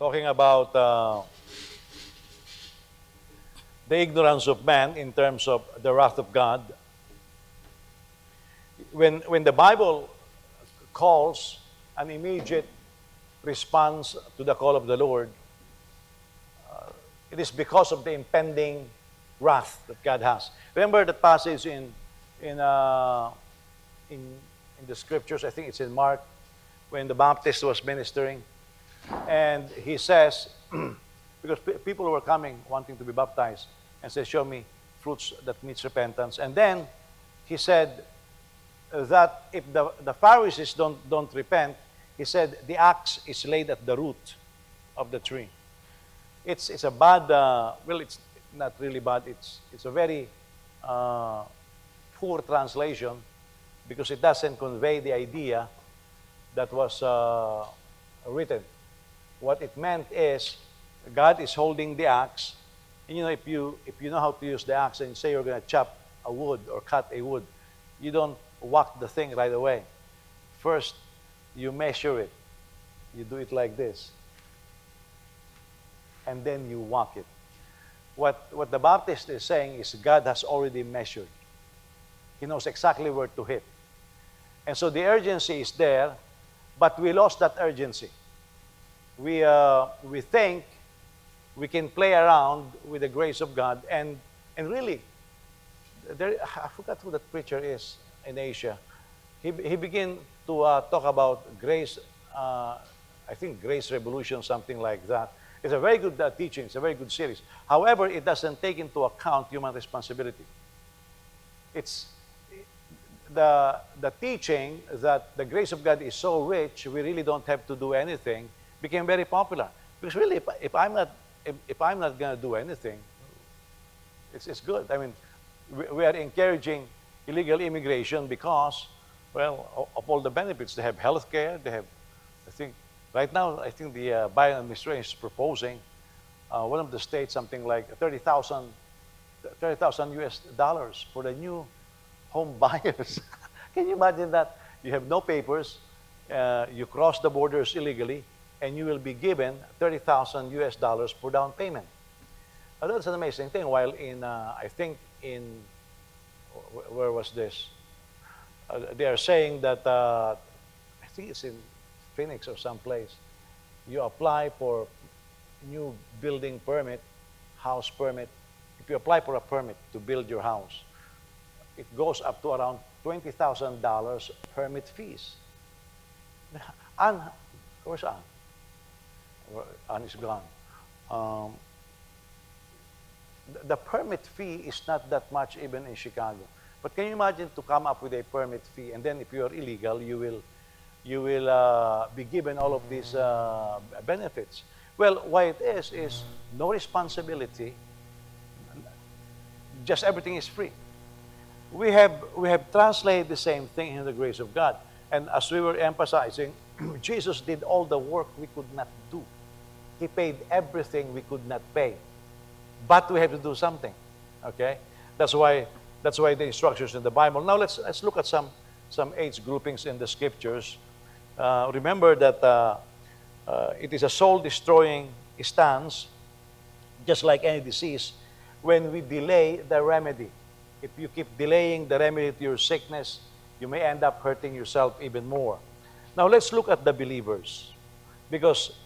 talking about the ignorance of man in terms of the wrath of God. When the Bible calls an immediate response to the call of the Lord, it is because of the impending wrath that God has. Remember the passage in uh, in in the scriptures. I think it's in Mark when the Baptist was ministering, and he says, because people were coming wanting to be baptized, and says, "Show me fruits that meets repentance." And then he said that if the Pharisees don't repent, he said the axe is laid at the root of the tree. It's a bad, well, it's not really bad. It's a very uh, poor translation because it doesn't convey the idea that was written. What it meant is God is holding the axe, and if you know how to use the axe and say you're going to chop a wood or cut a wood, you don't whack the thing right away. First, you measure it. You do it like this, and then you whack it. What the Baptist is saying is God has already measured. He knows exactly where to hit. And so the urgency is there, but we lost that urgency. We think we can play around with the grace of God, and really, I forgot who that preacher is in Asia. He began to talk about grace, I think Grace Revolution, something like that. It's a very good teaching. It's a very good series. However, it doesn't take into account human responsibility. It's the teaching that the grace of God is so rich, we really don't have to do anything, became very popular. Because really, if I'm not going to do anything, it's good. I mean, we are encouraging illegal immigration because, well, of all the benefits. They have health care. They have, I think, right now, I think the Biden administration is proposing one of the states something like 30,000 US dollars for the new home buyers. Can you imagine that? You have no papers, you cross the borders illegally, and you will be given 30,000 US dollars for down payment. Now, that's an amazing thing. While I think where was this? They are saying that, I think it's in Phoenix or someplace, you apply for new building permit, house permit. If you apply for a permit to build your house, it goes up to around $20,000 permit fees. Anne, where's Anne? Anne is gone. The permit fee is not that much even in Chicago. But can you imagine to come up with a permit fee, and then if you are illegal, you will be given all of these benefits. Well, why it is no responsibility, just everything is free. We have translated the same thing in the grace of God. And as we were emphasizing, Jesus did all the work we could not do. He paid everything we could not pay. But we have to do something. Okay? That's why the instructions in the Bible. Now let's look at some age groupings in the scriptures. Remember that it is a soul-destroying stance, just like any disease, when we delay the remedy. If you keep delaying the remedy to your sickness, you may end up hurting yourself even more. Now let's look at the believers, because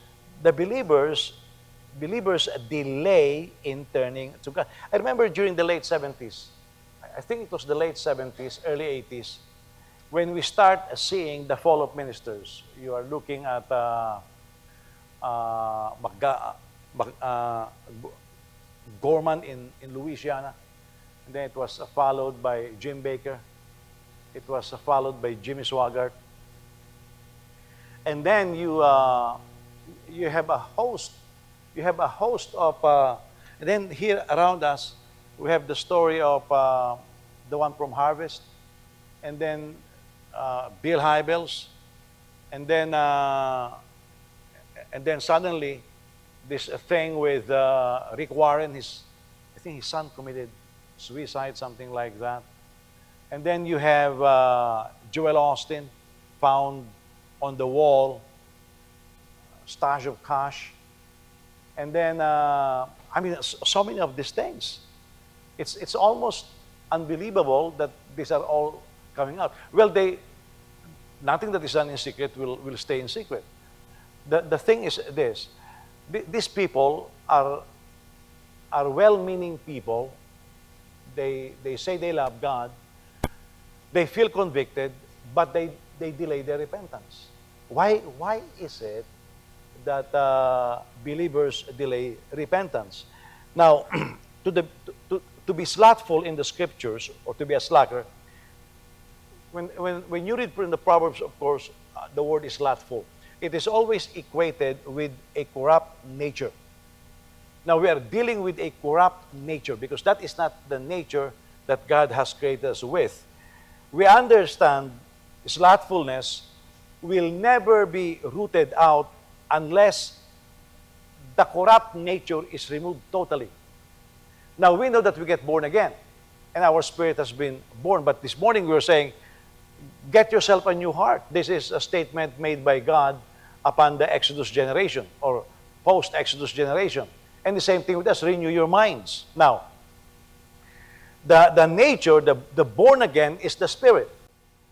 the believers delay in turning to God. I remember during the late 70s, I think it was the late 70s, early 80s, when we start seeing the fall of ministers. You are looking at Gorman in Louisiana, and then it was followed by Jim Baker. It was followed by Jimmy Swaggart. And then you have a host. You have a host of, and then here around us, we have the story of the one from Harvest, and then Bill Hybels, and then suddenly this thing with Rick Warren. I think his son committed suicide, something like that. And then you have Joel Austin found on the wall, stash of cash. And then, I mean, so many of these things. It's almost unbelievable that these are all coming out. Well, nothing that is done in secret will stay in secret. The thing is this: these people are well-meaning people. They say they love God. They feel convicted, but they delay their repentance. Why is it that believers delay repentance? Now, to be slothful in the scriptures, or to be a slacker, when you read from the Proverbs, of course, the word is slothful. It is always equated with a corrupt nature. Now, we are dealing with a corrupt nature because that is not the nature that God has created us with. We understand slothfulness will never be rooted out unless the corrupt nature is removed totally. Now, we know that we get born again, and our spirit has been born. But this morning we were saying, get yourself a new heart. This is a statement made by God upon the Exodus generation, or post-Exodus generation. And the same thing with us, renew your minds. Now, the nature, the born again, is the spirit.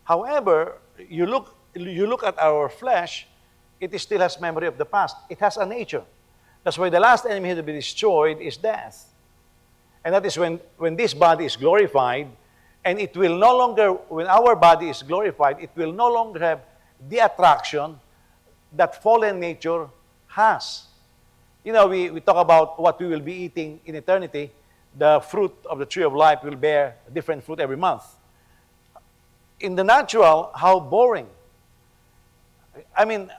However, you look at our flesh, it still has memory of the past. It has a nature. That's why the last enemy to be destroyed is death. And that is when this body is glorified, and it will no longer, when our body is glorified, it will no longer have the attraction that fallen nature has. You know, we talk about what we will be eating in eternity. The fruit of the tree of life will bear different fruit every month. In the natural, how boring. I mean,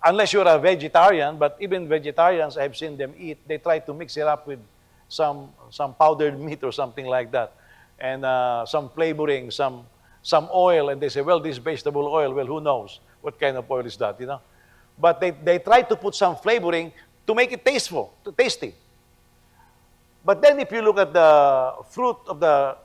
unless you're a vegetarian, but even vegetarians, I've seen them eat, they try to mix it up with some powdered meat or something like that, and some flavoring, some oil, and they say, well, this vegetable oil, well, who knows what kind of oil is that, you know? But they try to put some flavoring to make it tasty. But then if you look at the fruit of the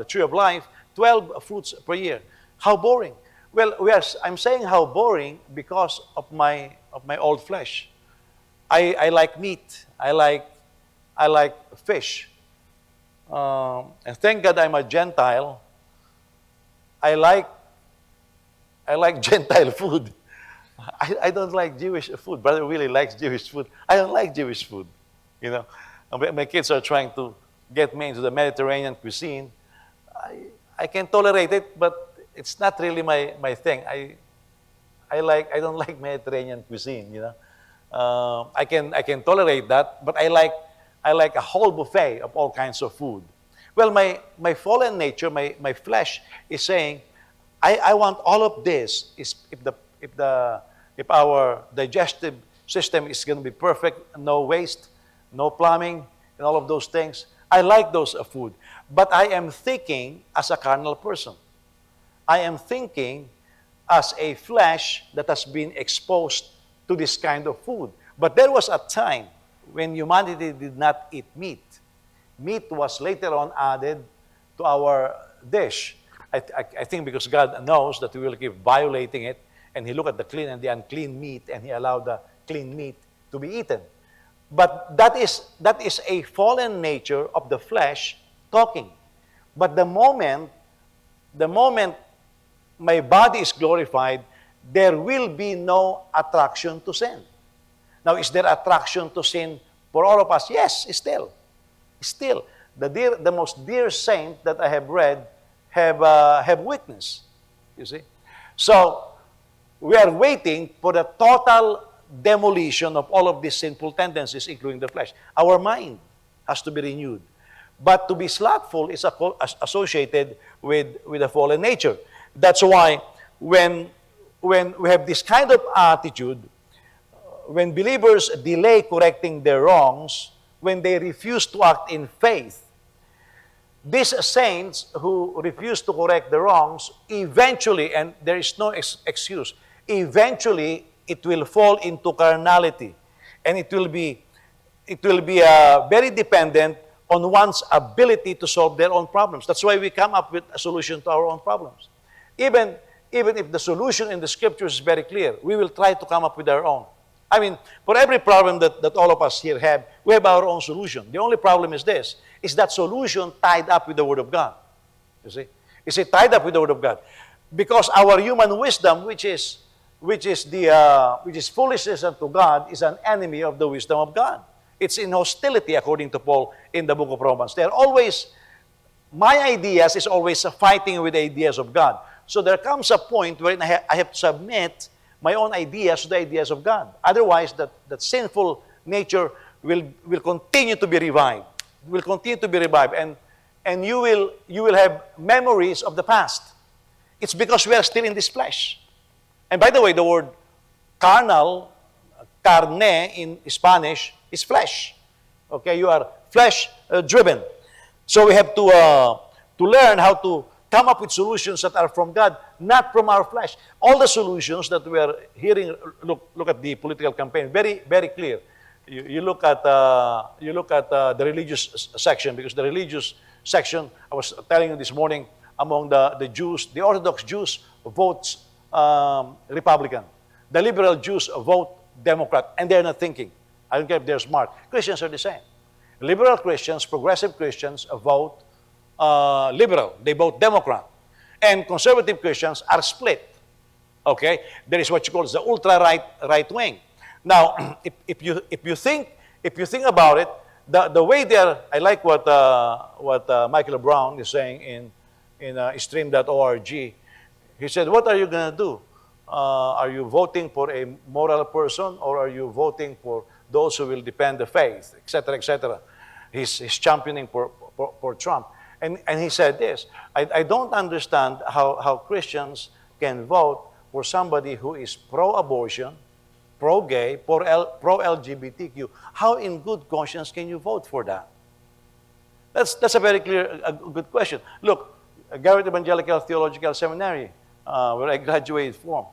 tree of life, 12 fruits per year. How boring. Well, I'm saying how boring because of my old flesh. I like meat. I like fish. And thank God I'm a Gentile. I like Gentile food. I don't like Jewish food. Brother Willie likes Jewish food. I don't like Jewish food. You know, my kids are trying to get me into the Mediterranean cuisine. I can tolerate it, but it's not really my thing. I don't like Mediterranean cuisine. You know, I can tolerate that, but I like a whole buffet of all kinds of food. Well, my fallen nature, my flesh is saying, I want all of this. If our digestive system is going to be perfect, no waste, no plumbing, and all of those things, I like those food. But I am thinking as a carnal person. I am thinking as a flesh that has been exposed to this kind of food. But there was a time when humanity did not eat meat. Meat was later on added to our dish. I think because God knows that we will keep violating it, and He looked at the clean and the unclean meat, and He allowed the clean meat to be eaten. But that is a fallen nature of the flesh talking. But the moment my body is glorified, there will be no attraction to sin. Now, is there attraction to sin for all of us? Yes, still. Still. The most dear saint that I have read have witness. You see? So, we are waiting for the total demolition of all of these sinful tendencies, including the flesh. Our mind has to be renewed. But to be slothful is associated with a fallen nature. That's why when we have this kind of attitude, when believers delay correcting their wrongs, when they refuse to act in faith, these saints who refuse to correct the wrongs, eventually, and there is no excuse, eventually it will fall into carnality, and it will be very dependent on one's ability to solve their own problems. That's why we come up with a solution to our own problems. Even if the solution in the scriptures is very clear, we will try to come up with our own. I mean, for every problem that all of us here have, we have our own solution. The only problem is this, is that solution tied up with the Word of God. You see? Is it tied up with the Word of God? Because our human wisdom, which is foolishness unto God, is an enemy of the wisdom of God. It's in hostility, according to Paul in the book of Romans. They're always, my ideas is always fighting with the ideas of God. So there comes a point where I have to submit my own ideas to the ideas of God. Otherwise, that sinful nature will continue to be revived. Will continue to be revived, and you will have memories of the past. It's because we are still in this flesh. And by the way, the word carnal, carne in Spanish, is flesh. Okay, you are flesh driven. So we have to learn how to come up with solutions that are from God, not from our flesh. All the solutions that we are hearing, look at the political campaign, very, very clear. You look at the religious section, because the religious section, I was telling you this morning, among the Jews, the Orthodox Jews votes Republican. The liberal Jews vote Democrat, and they're not thinking. I don't care if they're smart. Christians are the same. Liberal Christians, progressive Christians vote liberal. They vote Democrat. And conservative Christians are split. Okay? There is what you call the ultra-right wing. Now, if you think about it, the way they are, I like what Michael Brown is saying in stream.org. He said, what are you going to do? Are you voting for a moral person, or are you voting for those who will defend the faith, etc., etc.? He's championing for Trump. And he said this, I don't understand how Christians can vote for somebody who is pro-abortion, pro-gay, pro-LGBTQ. How in good conscience can you vote for that? That's a very clear, a good question. Look, Garrett Evangelical Theological Seminary, where I graduated from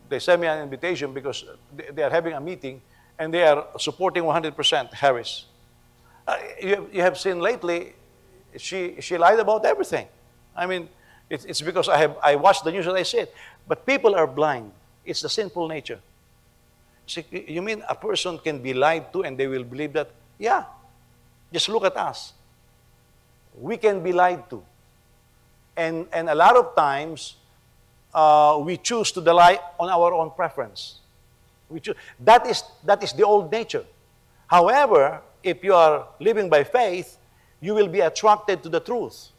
they sent me an invitation because they are having a meeting and they are supporting 100% Harris. You have seen lately, she lied about everything. I mean, it's because I watched the news and I see it. But people are blind. It's the sinful nature. See, you mean a person can be lied to and they will believe that? Yeah. Just look at us. We can be lied to. And a lot of times, we choose to rely on our own preference. That is the old nature. However, if you are living by faith, you will be attracted to the truth.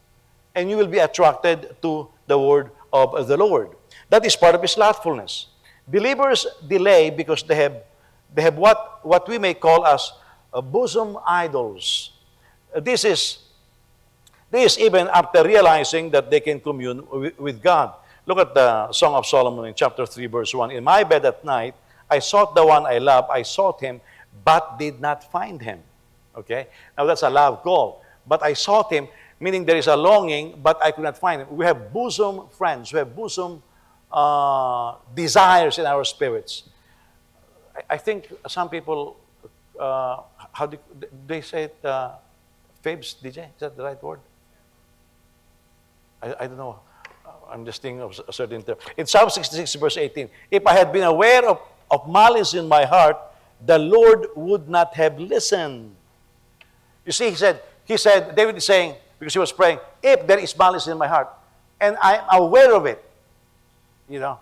And you will be attracted to the word of the Lord. That is part of His slothfulness. Believers delay because they have what we may call as bosom idols. This is even after realizing that they can commune with God. Look at the Song of Solomon in chapter 3, verse 1. In my bed at night, I sought the one I love. I sought him, but did not find him. Okay? Now that's a love call. But I sought him, meaning there is a longing, but I could not find him. We have bosom friends. We have bosom desires in our spirits. I think some people, how do they say it? Fibs, DJ? Is that the right word? I don't know. I'm just thinking of a certain term. In Psalm 66, verse 18, if I had been aware of malice in my heart, the Lord would not have listened. You see, he said, David is saying, because he was praying, if there is malice in my heart, and I'm aware of it, you know,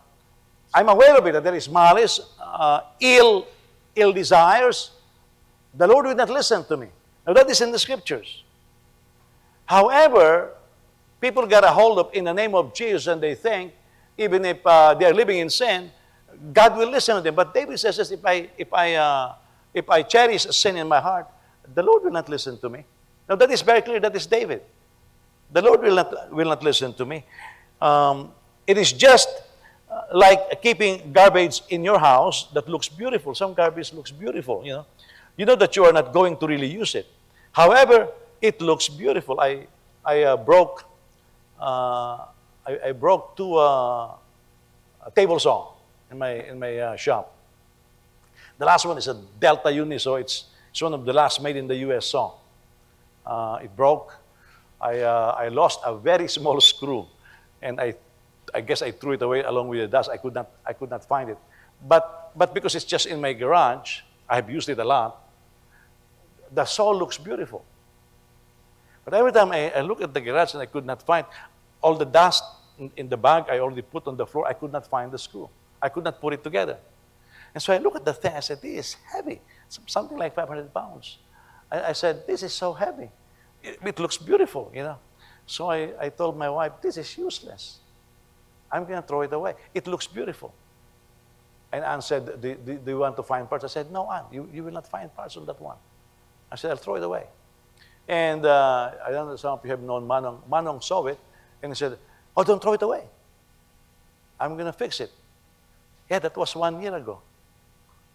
I'm aware of it, that there is malice, ill desires, the Lord will not listen to me. Now that is in the scriptures. However, people get a hold of in the name of Jesus and they think, even if they are living in sin, God will listen to them. But David says, if I cherish sin in my heart, the Lord will not listen to me. Now that is very clear. That is David. The Lord will not listen to me. It is just like keeping garbage in your house that looks beautiful. Some garbage looks beautiful, you know. You know that you are not going to really use it. However, it looks beautiful. I broke two table saw in my shop. The last one is a Delta Unisaw. It's one of the last made in the U.S. saw. It broke. I lost a very small screw, and I guess I threw it away along with the dust. I could not find it. But because it's just in my garage, I've used it a lot, the saw looks beautiful. But every time I look at the garage and I could not find all the dust in the bag I already put on the floor, I could not find the screw. I could not put it together. And so I look at the thing, I said, this is heavy, something like 500 pounds. I said, this is so heavy. It looks beautiful, you know. So I told my wife, this is useless. I'm going to throw it away. It looks beautiful. And Anne said, do you want to find parts? I said, no, Anne, you will not find parts on that one. I said, I'll throw it away. And I don't know, some of you have known Manong. Manong saw it, and he said, oh, don't throw it away. I'm going to fix it. Yeah, that was 1 year ago.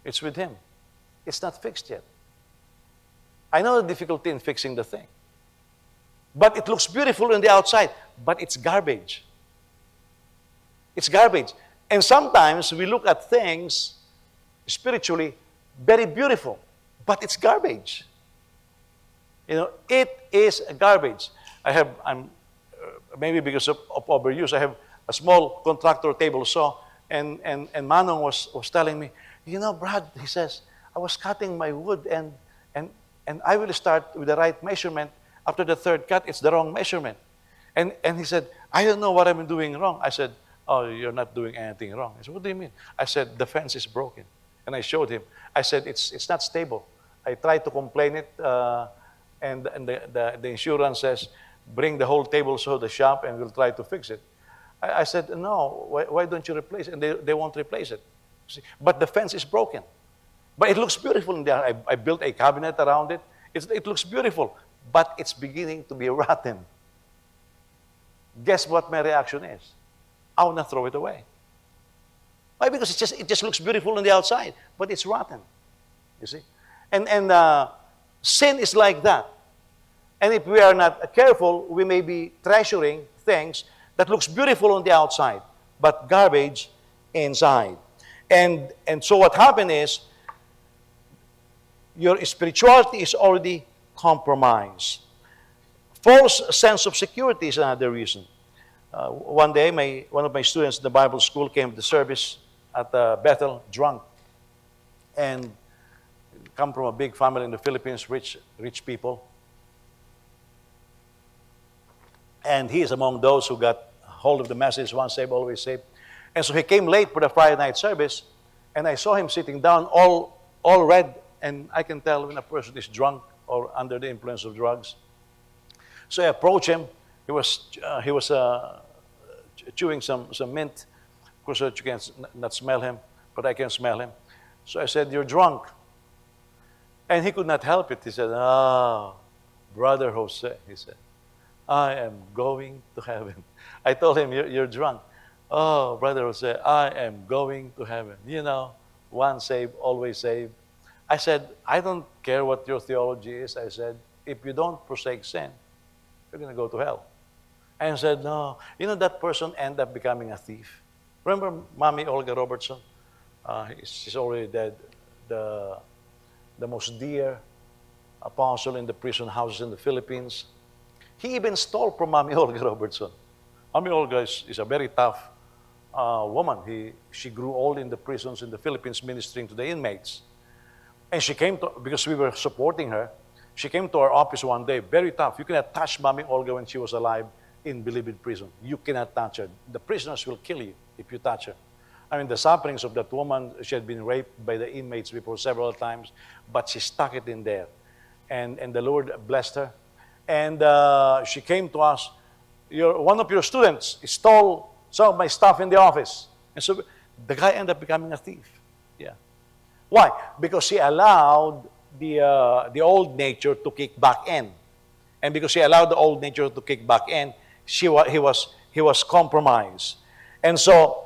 It's with him. It's not fixed yet. I know the difficulty in fixing the thing. But it looks beautiful on the outside, but it's garbage. It's garbage. And sometimes we look at things spiritually very beautiful, but it's garbage. You know, it is garbage. Maybe because of overuse, I have a small contractor table saw, and Manong was telling me, you know, Brad, he says, I was cutting my wood, and I will start with the right measurement. After the third cut, it's the wrong measurement. And he said, I don't know what I'm doing wrong. I said, oh, you're not doing anything wrong. He said, what do you mean? I said, the fence is broken. And I showed him. I said, it's not stable. I tried to complain it, and the insurance says, bring the whole table saw to the shop and we'll try to fix it. I said, no, why don't you replace it? And they won't replace it. See? But the fence is broken. But it looks beautiful in there. I built a cabinet around it. It looks beautiful, but it's beginning to be rotten. Guess what my reaction is? I want to throw it away. Why? Because it just looks beautiful on the outside, but it's rotten. You see? And sin is like that. And if we are not careful, we may be treasuring things that looks beautiful on the outside, but garbage inside. And so what happened is, your spirituality is already compromised. False sense of security is another reason. One day, one of my students in the Bible school came to the service at Bethel, drunk, and come from a big family in the Philippines, rich people. And he is among those who got hold of the message, once saved, always saved. And so he came late for the Friday night service, and I saw him sitting down all red, and I can tell when a person is drunk or under the influence of drugs. So I approached him. He was chewing some mint. Of course, you can not smell him, but I can smell him. So I said, you're drunk. And he could not help it. He said, Brother Jose, he said, I am going to heaven. I told him, you're drunk. Oh, Brother Jose, I am going to heaven. You know, once saved, always saved. I said, I don't care what your theology is. I said, if you don't forsake sin, you're going to go to hell. And he said, no. You know, that person ended up becoming a thief. Remember Mommy Olga Robertson? She's already dead. The most dear apostle in the prison houses in the Philippines. He even stole from Mommy Olga Robertson. Mommy Olga is a very tough woman. She grew old in the prisons in the Philippines ministering to the inmates. And she came to, because we were supporting her, she came to our office one day, very tough. You cannot touch Mommy Olga when she was alive in Bilibid prison. You cannot touch her. The prisoners will kill you if you touch her. I mean, the sufferings of that woman, she had been raped by the inmates before several times, but she stuck it in there. And the Lord blessed her. And she came to us, one of your students stole some of my stuff in the office. And so the guy ended up becoming a thief. Yeah. Why? Because she allowed the old nature to kick back in. And because she allowed the old nature to kick back in, he was compromised. And so,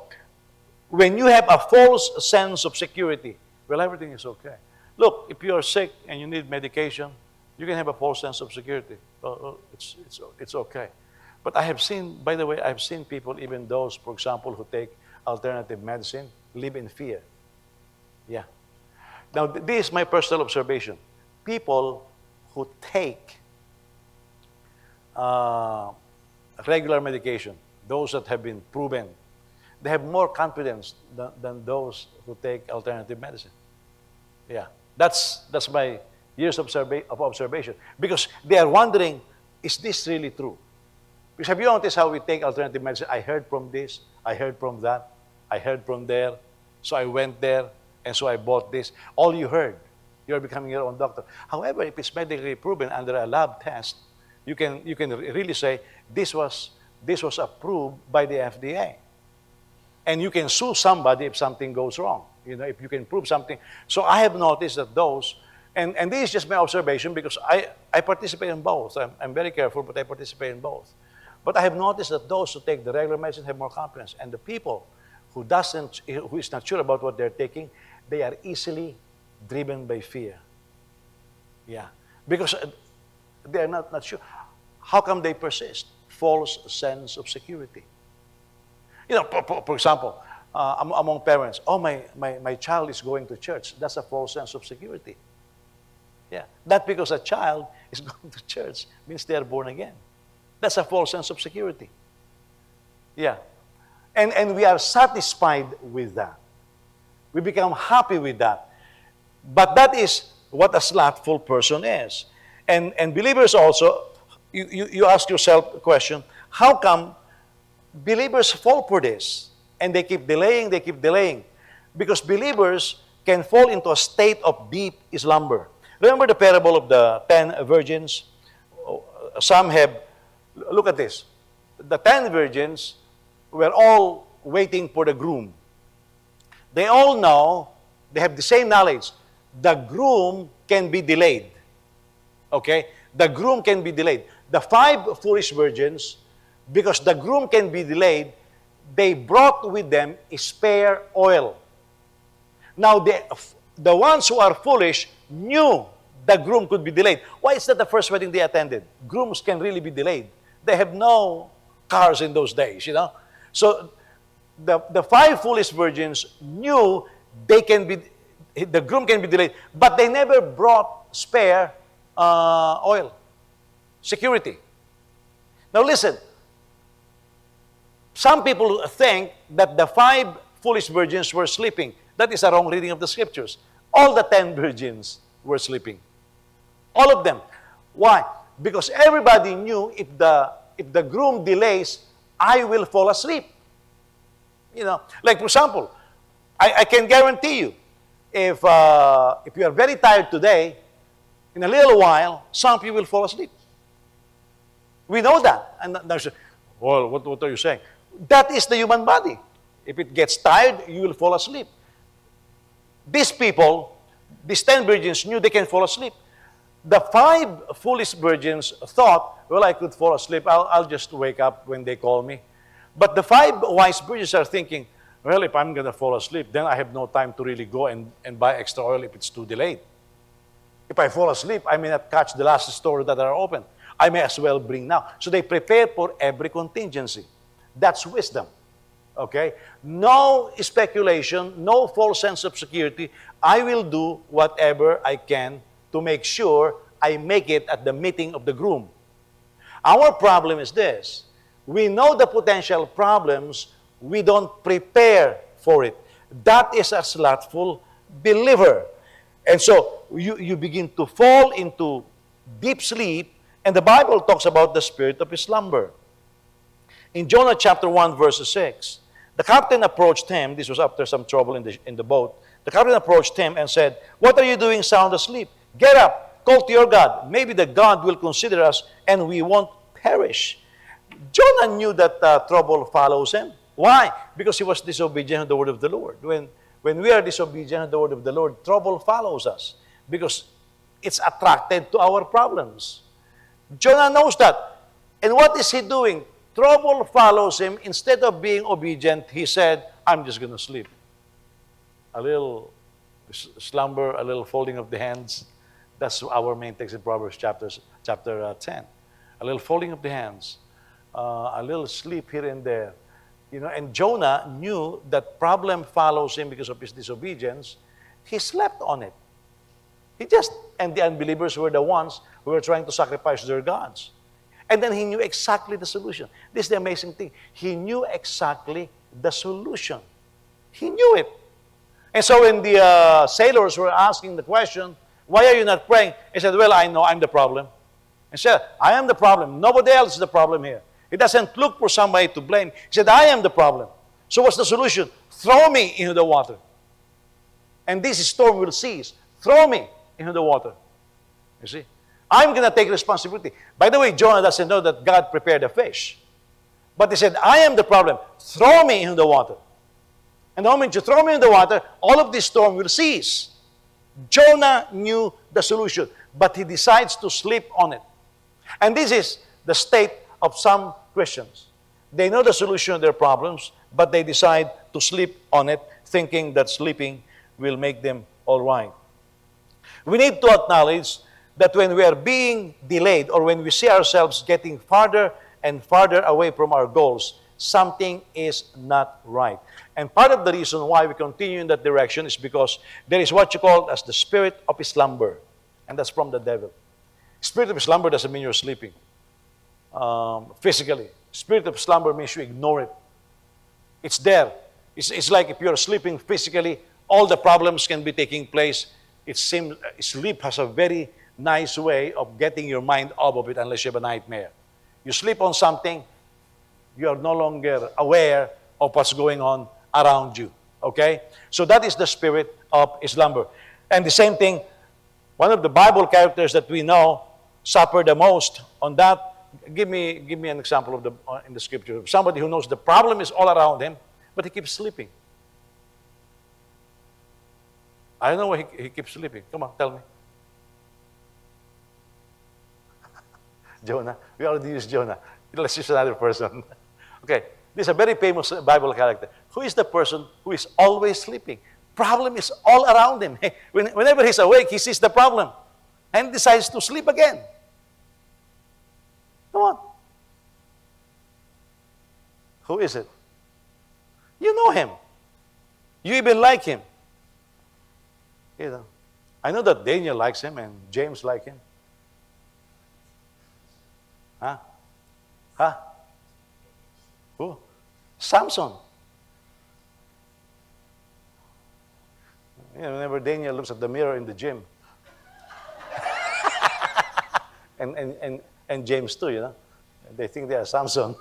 when you have a false sense of security, well, everything is okay. Look, if you are sick and you need medication, you can have a false sense of security. It's okay. But I have seen, by the way, I've seen people, even those, for example, who take alternative medicine, live in fear. Yeah. Now, this is my personal observation. People who take regular medication, those that have been proven they have more confidence than those who take alternative medicine. Yeah, that's my years of observation. Because they are wondering, is this really true? Because have you noticed how we take alternative medicine? I heard from this, I heard from that, I heard from there, so I went there, and so I bought this. All you heard, you're becoming your own doctor. However, if it's medically proven under a lab test, you can really say this was approved by the FDA. And you can sue somebody if something goes wrong, if you can prove something. So I have noticed that those, and this is just my observation because I participate in both. I'm very careful, but I participate in both. But I have noticed that those who take the regular medicine have more confidence. And the people who is not sure about what they're taking, they are easily driven by fear. Yeah. Because they are not sure. How come they persist? False sense of security. For example, among parents, oh, my child is going to church. That's a false sense of security. Yeah. Not because a child is going to church means they are born again. That's a false sense of security. Yeah. And we are satisfied with that. We become happy with that. But that is what a slothful person is. And believers also, you ask yourself the question, how come believers fall for this? And they keep delaying. Because believers can fall into a state of deep slumber. Remember the parable of the 10 virgins? Some have, look at this. The 10 virgins were all waiting for the groom. They all know, they have the same knowledge. The groom can be delayed. Okay? The groom can be delayed. The 5 foolish virgins, because the groom can be delayed, they brought with them spare oil. Now, the ones who are foolish knew the groom could be delayed. Why is that the first wedding they attended? Grooms can really be delayed. They have no cars in those days, So, the 5 foolish virgins knew the groom can be delayed, but they never brought spare oil. Security. Now listen, some people think that the 5 foolish virgins were sleeping. That is a wrong reading of the scriptures. All the 10 virgins were sleeping. All of them. Why? Because everybody knew if the groom delays, I will fall asleep. Like for example, I can guarantee you, if you are very tired today, in a little while, some of you will fall asleep. We know that. And well, what are you saying? That is the human body. If it gets tired, you will fall asleep. These people, these 10 virgins knew they can fall asleep. The 5 foolish virgins thought, well, I could fall asleep. I'll just wake up when they call me. But the 5 wise virgins are thinking, well, if I'm going to fall asleep, then I have no time to really go and buy extra oil if it's too delayed. If I fall asleep, I may not catch the last stores that are open. I may as well bring now. So they prepare for every contingency. That's wisdom. Okay? No speculation, no false sense of security. I will do whatever I can to make sure I make it at the meeting of the groom. Our problem is this. We know the potential problems, we don't prepare for it. That is a slothful believer. And so you begin to fall into deep sleep, and the Bible talks about the spirit of slumber. In Jonah chapter 1, verse 6, the captain approached him. This was after some trouble in the boat. The captain approached him and said, "What are you doing sound asleep? Get up, call to your God. Maybe the God will consider us and we won't perish." Jonah knew that trouble follows him. Why? Because he was disobedient to the word of the Lord. When we are disobedient to the word of the Lord, trouble follows us because it's attracted to our problems. Jonah knows that. And what is he doing? Trouble follows him. Instead of being obedient, he said, I'm just going to sleep. A little slumber, a little folding of the hands. That's our main text in Proverbs chapter 10. A little folding of the hands. A little sleep here and there. And Jonah knew that problem follows him because of his disobedience. He slept on it. And the unbelievers were the ones who were trying to sacrifice their gods. And then he knew exactly the solution. This is the amazing thing. He knew exactly the solution. He knew it. And so when the sailors were asking the question, why are you not praying? He said, well, I know I'm the problem. He said, I am the problem. Nobody else is the problem here. He doesn't look for somebody to blame. He said, I am the problem. So what's the solution? Throw me into the water. And this storm will cease. Throw me into the water. You see? I'm going to take responsibility. By the way, Jonah doesn't know that God prepared a fish. But he said, I am the problem. Throw me into the water. And the moment you throw me in the water, all of this storm will cease. Jonah knew the solution, but he decides to sleep on it. And this is the state of some Christians. They know the solution to their problems, but they decide to sleep on it, thinking that sleeping will make them all right. We need to acknowledge that when we are being delayed or when we see ourselves getting farther and farther away from our goals, something is not right. And part of the reason why we continue in that direction is because there is what you call as the spirit of slumber. And that's from the devil. Spirit of slumber doesn't mean you're sleeping physically. Spirit of slumber means you ignore it. It's there. It's like if you're sleeping physically, all the problems can be taking place. It seems sleep has a very nice way of getting your mind off of it unless you have a nightmare. You sleep on something, you are no longer aware of what's going on around you. Okay? So that is the spirit of slumber. And the same thing, one of the Bible characters that we know suffer the most on that. Give me an example of in the scripture. Somebody who knows the problem is all around him, but he keeps sleeping. I don't know why he keeps sleeping. Come on, tell me. Jonah. We already used Jonah. Let's use another person. Okay. This is a very famous Bible character. Who is the person who is always sleeping? Problem is all around him. Whenever he's awake, he sees the problem and decides to sleep again. Come on. Who is it? You know him. You even like him. You know. I know that Daniel likes him and James like him. Huh? Huh? Who? Samson. You know, whenever Daniel looks at the mirror in the gym, and James too, you know, they think they are Samson.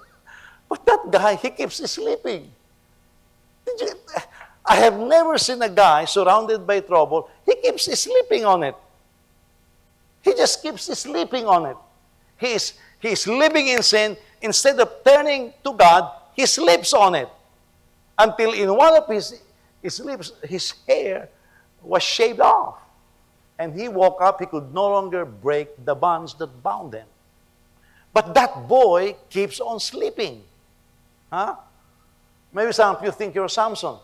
But that guy, he keeps sleeping. I have never seen a guy surrounded by trouble. He keeps sleeping on it. He just keeps sleeping on it. He's living in sin. Instead of turning to God, he sleeps on it. Until in one of his sleeps, his hair was shaved off. And he woke up, he could no longer break the bonds that bound him. But that boy keeps on sleeping. Huh? Maybe some of you think you're Samson.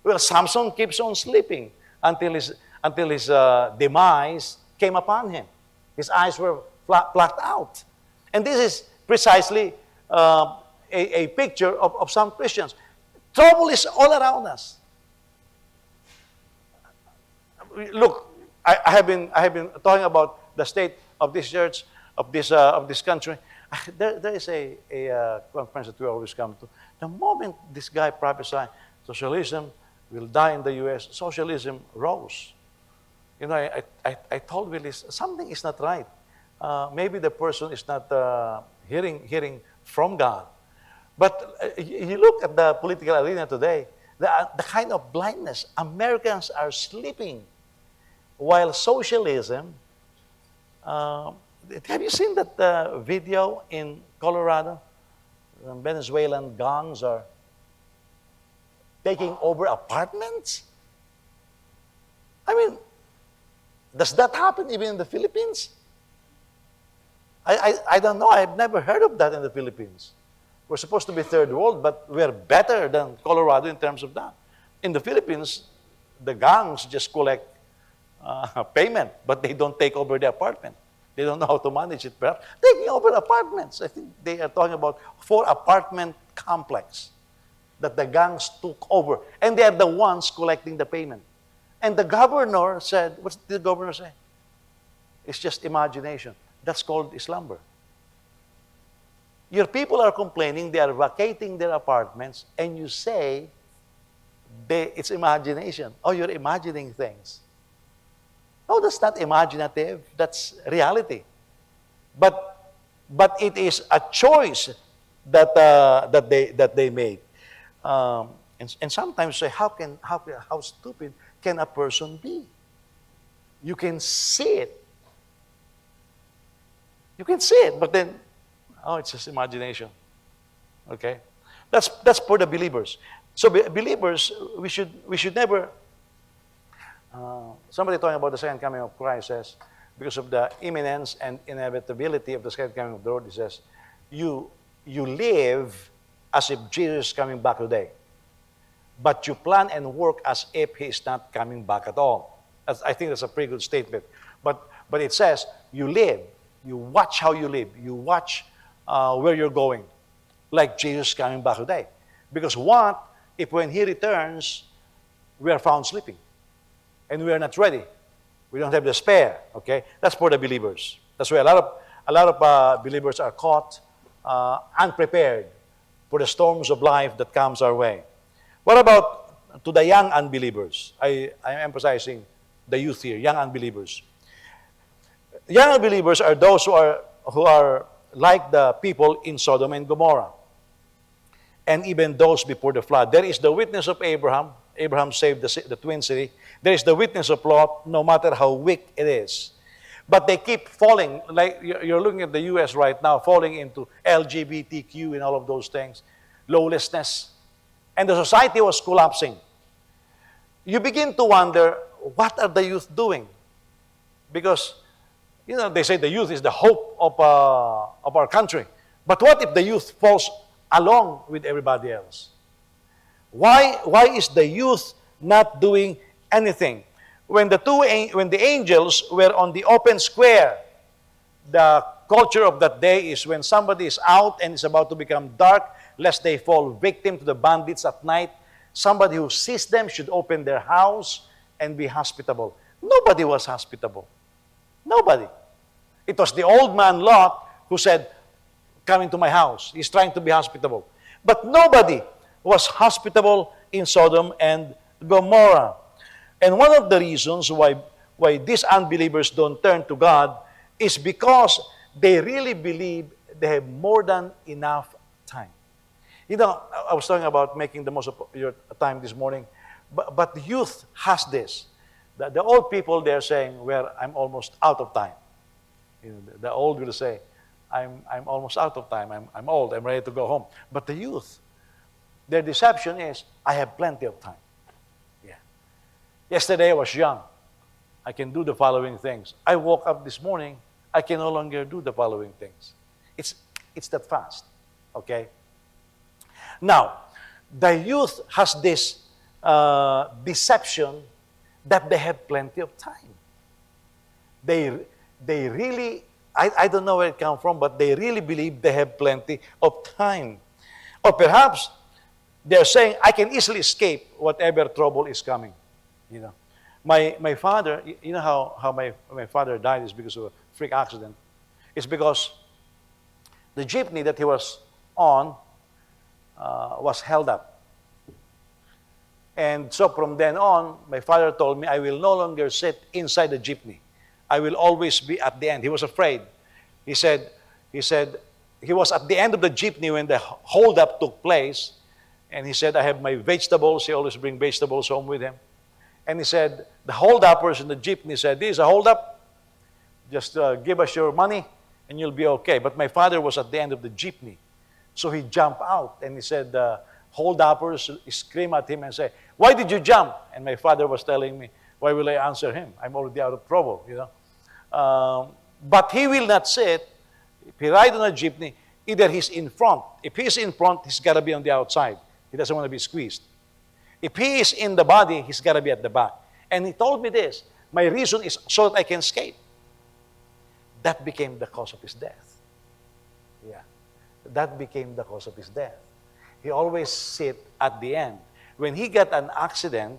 Well, Samson keeps on sleeping until his demise came upon him. His eyes were plucked out. And this is precisely a picture of some Christians. Trouble is all around us. Look, I have been talking about the state of this church, of this country. There is a conference that we always come to. The moment this guy prophesied socialism will die in the U.S., socialism rose. You know, I told Willis, something is not right. Maybe the person is not hearing from God. But you look at the political arena today, the kind of blindness. Americans are sleeping while socialism. Have you seen that video in Colorado? Venezuelan gangs are taking over apartments? I mean, does that happen even in the Philippines? I don't know. I've never heard of that in the Philippines. We're supposed to be third world, but we're better than Colorado in terms of that. In the Philippines, the gangs just collect payment, but they don't take over the apartment. They don't know how to manage it, perhaps. Taking over apartments. I think they are talking about 4 apartment complex that the gangs took over. And they are the ones collecting the payment. And the governor said, what did the governor say? It's just imagination. That's called slumber. Your people are complaining, they are vacating their apartments, and you say, it's imagination. Oh, you're imagining things. No, that's not imaginative. That's reality. But it is a choice that they make. And sometimes say, how stupid can a person be? You can see it. You can see it, but then, oh, it's just imagination. Okay, that's for the believers. So believers, we should never. Somebody talking about the second coming of Christ says, because of the imminence and inevitability of the second coming of the Lord, he says, you live as if Jesus is coming back today, but you plan and work as if he is not coming back at all. I think that's a pretty good statement. But it says, you live, you watch how you live, you watch where you're going, like Jesus is coming back today. Because what if when he returns, we are found sleeping, and we are not ready? We don't have the spare. Okay, that's for the believers. That's why a lot of believers are caught unprepared for the storms of life that comes our way. What about to the young unbelievers? I'm emphasizing the youth here, young unbelievers. Young unbelievers are those who are like the people in Sodom and Gomorrah, and even those before the flood. There is the witness of Abraham. Abraham saved the twin city. There is the witness of Lot, no matter how weak it is. But they keep falling, like you're looking at the U.S. right now, falling into LGBTQ and all of those things, lawlessness. And the society was collapsing. You begin to wonder, what are the youth doing? Because, they say the youth is the hope of our country. But what if the youth falls along with everybody else? Why is the youth not doing anything? When the angels were on the open square, the culture of that day is when somebody is out and it's about to become dark, lest they fall victim to the bandits at night, somebody who sees them should open their house and be hospitable. Nobody was hospitable. Nobody. It was the old man Lot who said, come into my house. He's trying to be hospitable. But nobody was hospitable in Sodom and Gomorrah. And one of the reasons why these unbelievers don't turn to God is because they really believe they have more than enough time. I was talking about making the most of your time this morning, but the youth has this. The old people, they're saying, well, I'm almost out of time. The old will say, I'm almost out of time. I'm old. I'm ready to go home. But the youth, their deception is, I have plenty of time. Yeah. Yesterday I was young. I can do the following things. I woke up this morning. I can no longer do the following things. It's that fast. Okay? Now, the youth has this deception that they have plenty of time. They really, I don't know where it comes from, but they really believe they have plenty of time. Or perhaps they're saying, I can easily escape whatever trouble is coming. My father, how my father died is because of a freak accident. It's because the jeepney that he was on was held up. And so from then on, my father told me, I will no longer sit inside the jeepney. I will always be at the end. He was afraid. He said he was at the end of the jeepney when the holdup took place. And he said, I have my vegetables. He always brings vegetables home with him. And he said, the holduppers in the jeepney said, this is a holdup. Just give us your money and you'll be okay. But my father was at the end of the jeepney. So he jumped out and he said, the holduppers scream at him and say, why did you jump? And my father was telling me, why will I answer him? I'm already out of trouble, But he will not sit. If he rides on a jeepney, either he's in front. If he's in front, he's got to be on the outside. He doesn't want to be squeezed. If he is in the body, he's got to be at the back. And he told me this, my reason is so that I can escape. That became the cause of his death. Yeah. That became the cause of his death. He always sit at the end. When he got an accident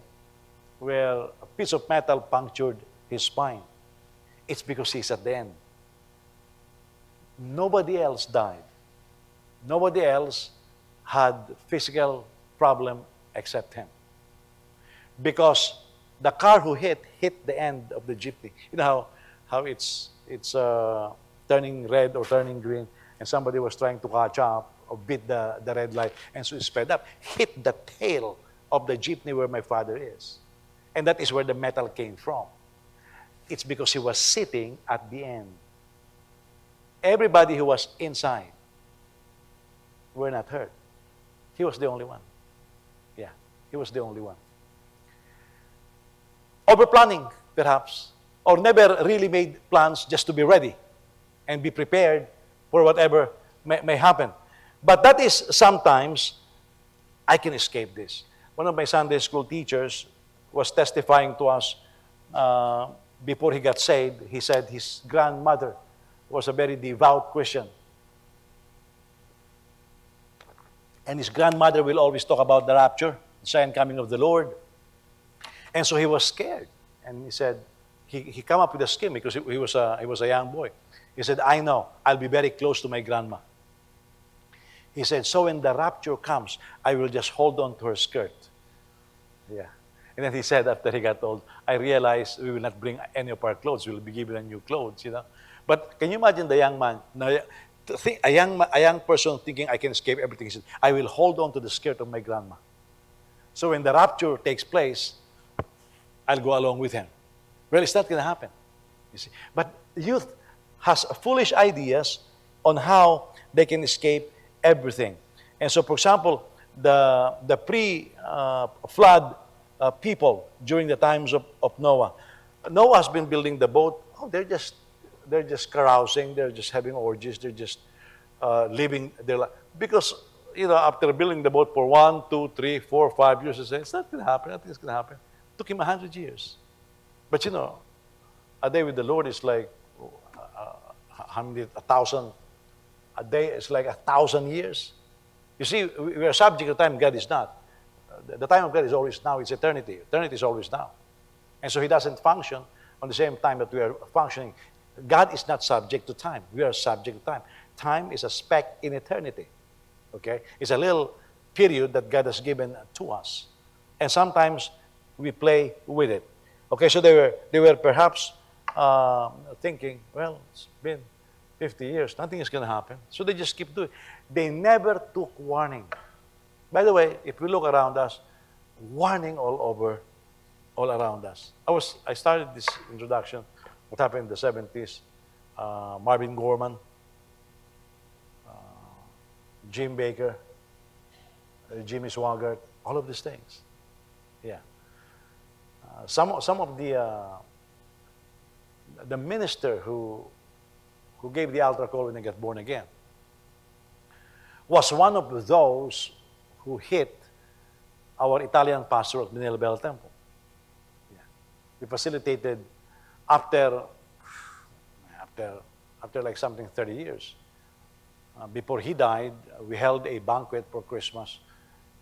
where a piece of metal punctured his spine, it's because he's at the end. Nobody else died. Nobody else had physical problem except him. Because the car who hit the end of the jeepney. You know how it's turning red or turning green, and somebody was trying to catch up or beat the red light, and so he sped up, hit the tail of the jeepney where my father is. And that is where the metal came from. It's because he was sitting at the end. Everybody who was inside were not hurt. He was the only one. Yeah, he was the only one. Over-planning, perhaps, or never really made plans just to be ready and be prepared for whatever may happen. But that is sometimes, I can escape this. One of my Sunday school teachers was testifying to us before he got saved. He said his grandmother was a very devout Christian. And his grandmother will always talk about the rapture, the second coming of the Lord. And so he was scared. And he said, he came up with a scheme because he was a young boy. He said, I know, I'll be very close to my grandma. He said, so when the rapture comes, I will just hold on to her skirt. Yeah. And then he said after he got old, I realized we will not bring any of our clothes. We will be given a new clothes, you know. But can you imagine the young man, a young person thinking, I can escape everything. He said, I will hold on to the skirt of my grandma. So when the rapture takes place, I'll go along with him. Well, it's not going to happen, you see. But youth has foolish ideas on how they can escape everything. And so, for example, the pre-flood people during the times of Noah. Noah has been building the boat. Oh, they're just carousing. They're just having orgies. They're just living their life. Because, you know, after building the boat for 1, 2, 3, 4, 5 years, they say, it's not going to happen. Nothing's going to happen. It took him 100 years. But, you know, a day with the Lord is like 1,000. A day is like 1,000 years. You see, we are subject to time. God is not. The time of God is always now. It's eternity. Eternity is always now. And so he doesn't function on the same time that we are functioning. God is not subject to time. We are subject to time. Time is a speck in eternity. Okay? It's a little period that God has given to us. And sometimes we play with it. Okay, so they were perhaps thinking, well, it's been 50 years. Nothing is going to happen. So they just keep doing it. They never took warning. By the way, if we look around us, warning all around us. I started this introduction, what happened in the 70s, Marvin Gorman, Jim Baker, Jimmy Swaggart, all of these things. Yeah. Some of the minister who gave the altar call when they got born again was one of those who hit our Italian pastor at Manila Bell Temple. Yeah. We facilitated after like something 30 years. Before he died, we held a banquet for Christmas.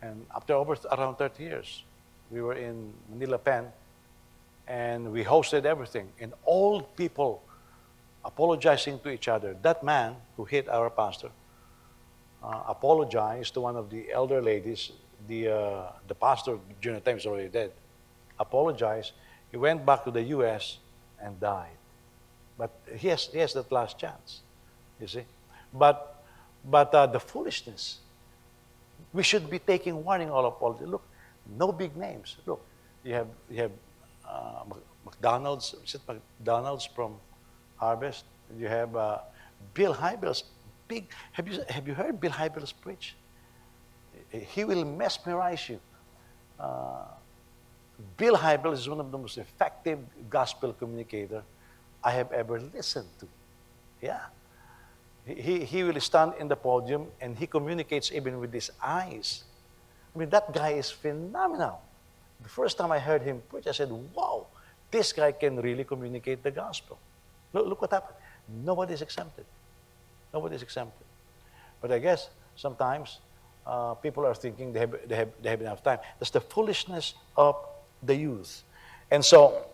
And after around 30 years, we were in Manila Pen, and we hosted everything. And all people apologizing to each other. That man who hit our pastor apologized to one of the elder ladies. The pastor during the time is already dead. Apologized. He went back to the U.S. and died. But he has that last chance, you see. But the foolishness, we should be taking warning all of all. Look, no big names. Look, you have McDonald's. Is it McDonald's from Harvest? You have Bill Hybels. Big. Have you heard Bill Hybels preach? He will mesmerize you. Bill Hybels is one of the most effective gospel communicator I have ever listened to. Yeah. He will stand in the podium and he communicates even with his eyes. I mean, that guy is phenomenal. The first time I heard him preach, I said, wow, this guy can really communicate the gospel. Look what happened. Nobody's exempted. Nobody's exempted. But I guess sometimes people are thinking they have enough time. That's the foolishness of the youth. And so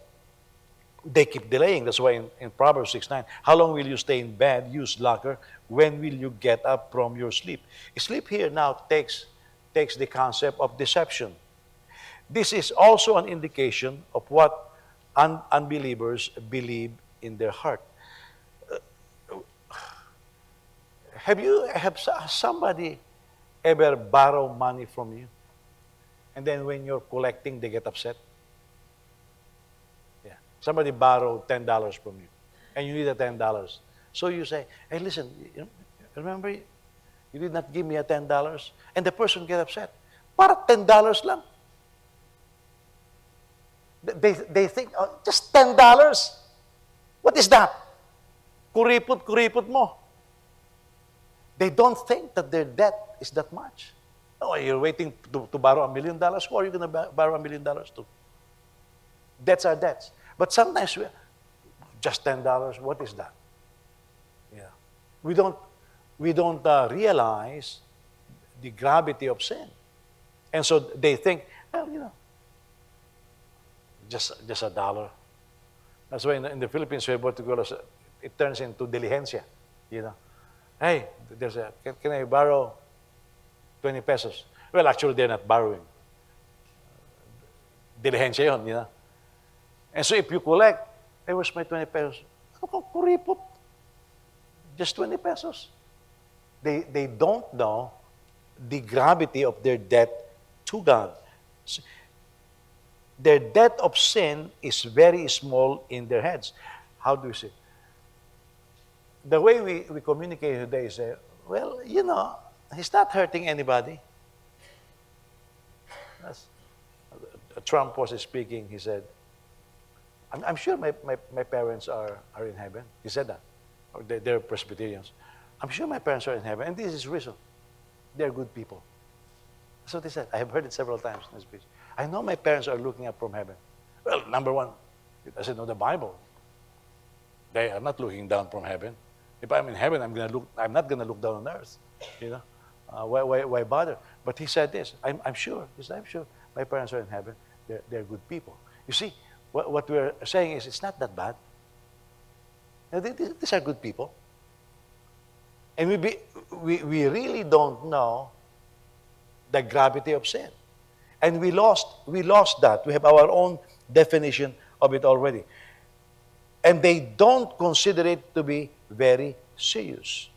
they keep delaying. That's why in Proverbs 6:9, how long will you stay in bed, you slacker? When will you get up from your sleep? Sleep here now takes the concept of deception. This is also an indication of what unbelievers believe in their heart. Has somebody ever borrow money from you, and then when you're collecting, they get upset? Yeah. Somebody borrowed $10 from you, and you need a $10. So you say, "Hey, listen, remember, you did not give me a $10," and the person get upset. Para $10 lang. They think, oh, just $10. What is that? Kuripot mo. They don't think that their debt is that much. Oh, you're waiting to borrow $1,000,000. Who are you going to borrow $1,000,000 to? Debts are debts. But sometimes just $10. What is that? Yeah, we don't realize the gravity of sin, and so they think, well, just a dollar. That's why in the Philippines we have what we call it turns into diligencia. Hey, can I borrow 20 pesos? Well, actually, they're not borrowing. Diligencia yun. And so if you collect, hey, where's my 20 pesos? Ano kang kuripot? Just 20 pesos. They don't know the gravity of their debt to God. Their debt of sin is very small in their heads. How do you see? The way we communicate today is, well, he's not hurting anybody. Trump was speaking, he said, I'm sure my parents are in heaven. He said that. Or they're Presbyterians. I'm sure my parents are in heaven, and this is reason. They're good people. That's what he said. I have heard it several times in this speech. I know my parents are looking up from heaven. Well, number one, I said, no, the Bible. They are not looking down from heaven. If I'm in heaven, I'm not gonna look down on earth. Why bother? But he said this. I'm sure. He said, I'm sure my parents are in heaven. They're good people. You see, what we're saying is it's not that bad. These are good people. And we really don't know the gravity of sin. And we lost that. We have our own definition of it already. And they don't consider it to be very serious.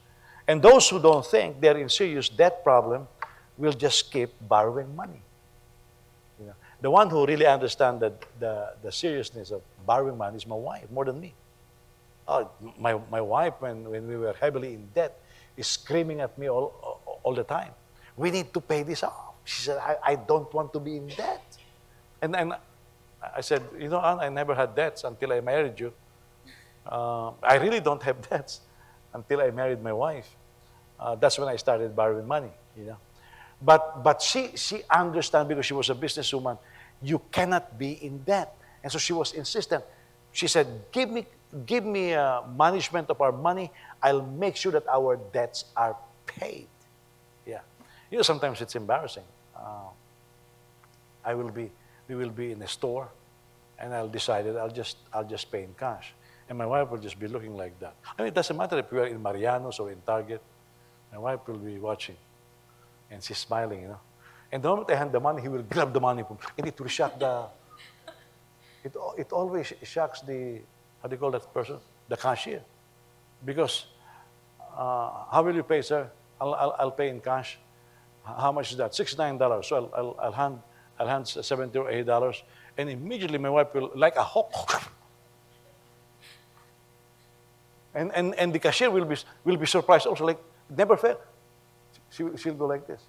And those who don't think they're in serious debt problem will just keep borrowing money. The one who really understands the seriousness of borrowing money is my wife, more than me. My wife, when we were heavily in debt, is screaming at me all the time. We need to pay this off. She said, I don't want to be in debt. And I said, Ann, I never had debts until I married you. I really don't have debts until I married my wife. That's when I started borrowing money, But she understands, because she was a businesswoman, you cannot be in debt. And so she was insistent. She said, give me management of our money. I'll make sure that our debts are paid. Yeah. Sometimes it's embarrassing. We will be in a store, and I'll decide that I'll just pay in cash. And my wife will just be looking like that. I mean, it doesn't matter if we are in Mariano's or in Target. My wife will be watching, and she's smiling, And the moment I hand the money, he will grab the money, and it will shock it always shocks the, how do you call that person? The cashier. Because, how will you pay, sir? I'll pay in cash. How much is that? $69. So I'll hand $70 or $80, and immediately my wife will, like a hawk, and the cashier will be surprised also, like, never fail. She'll go like this.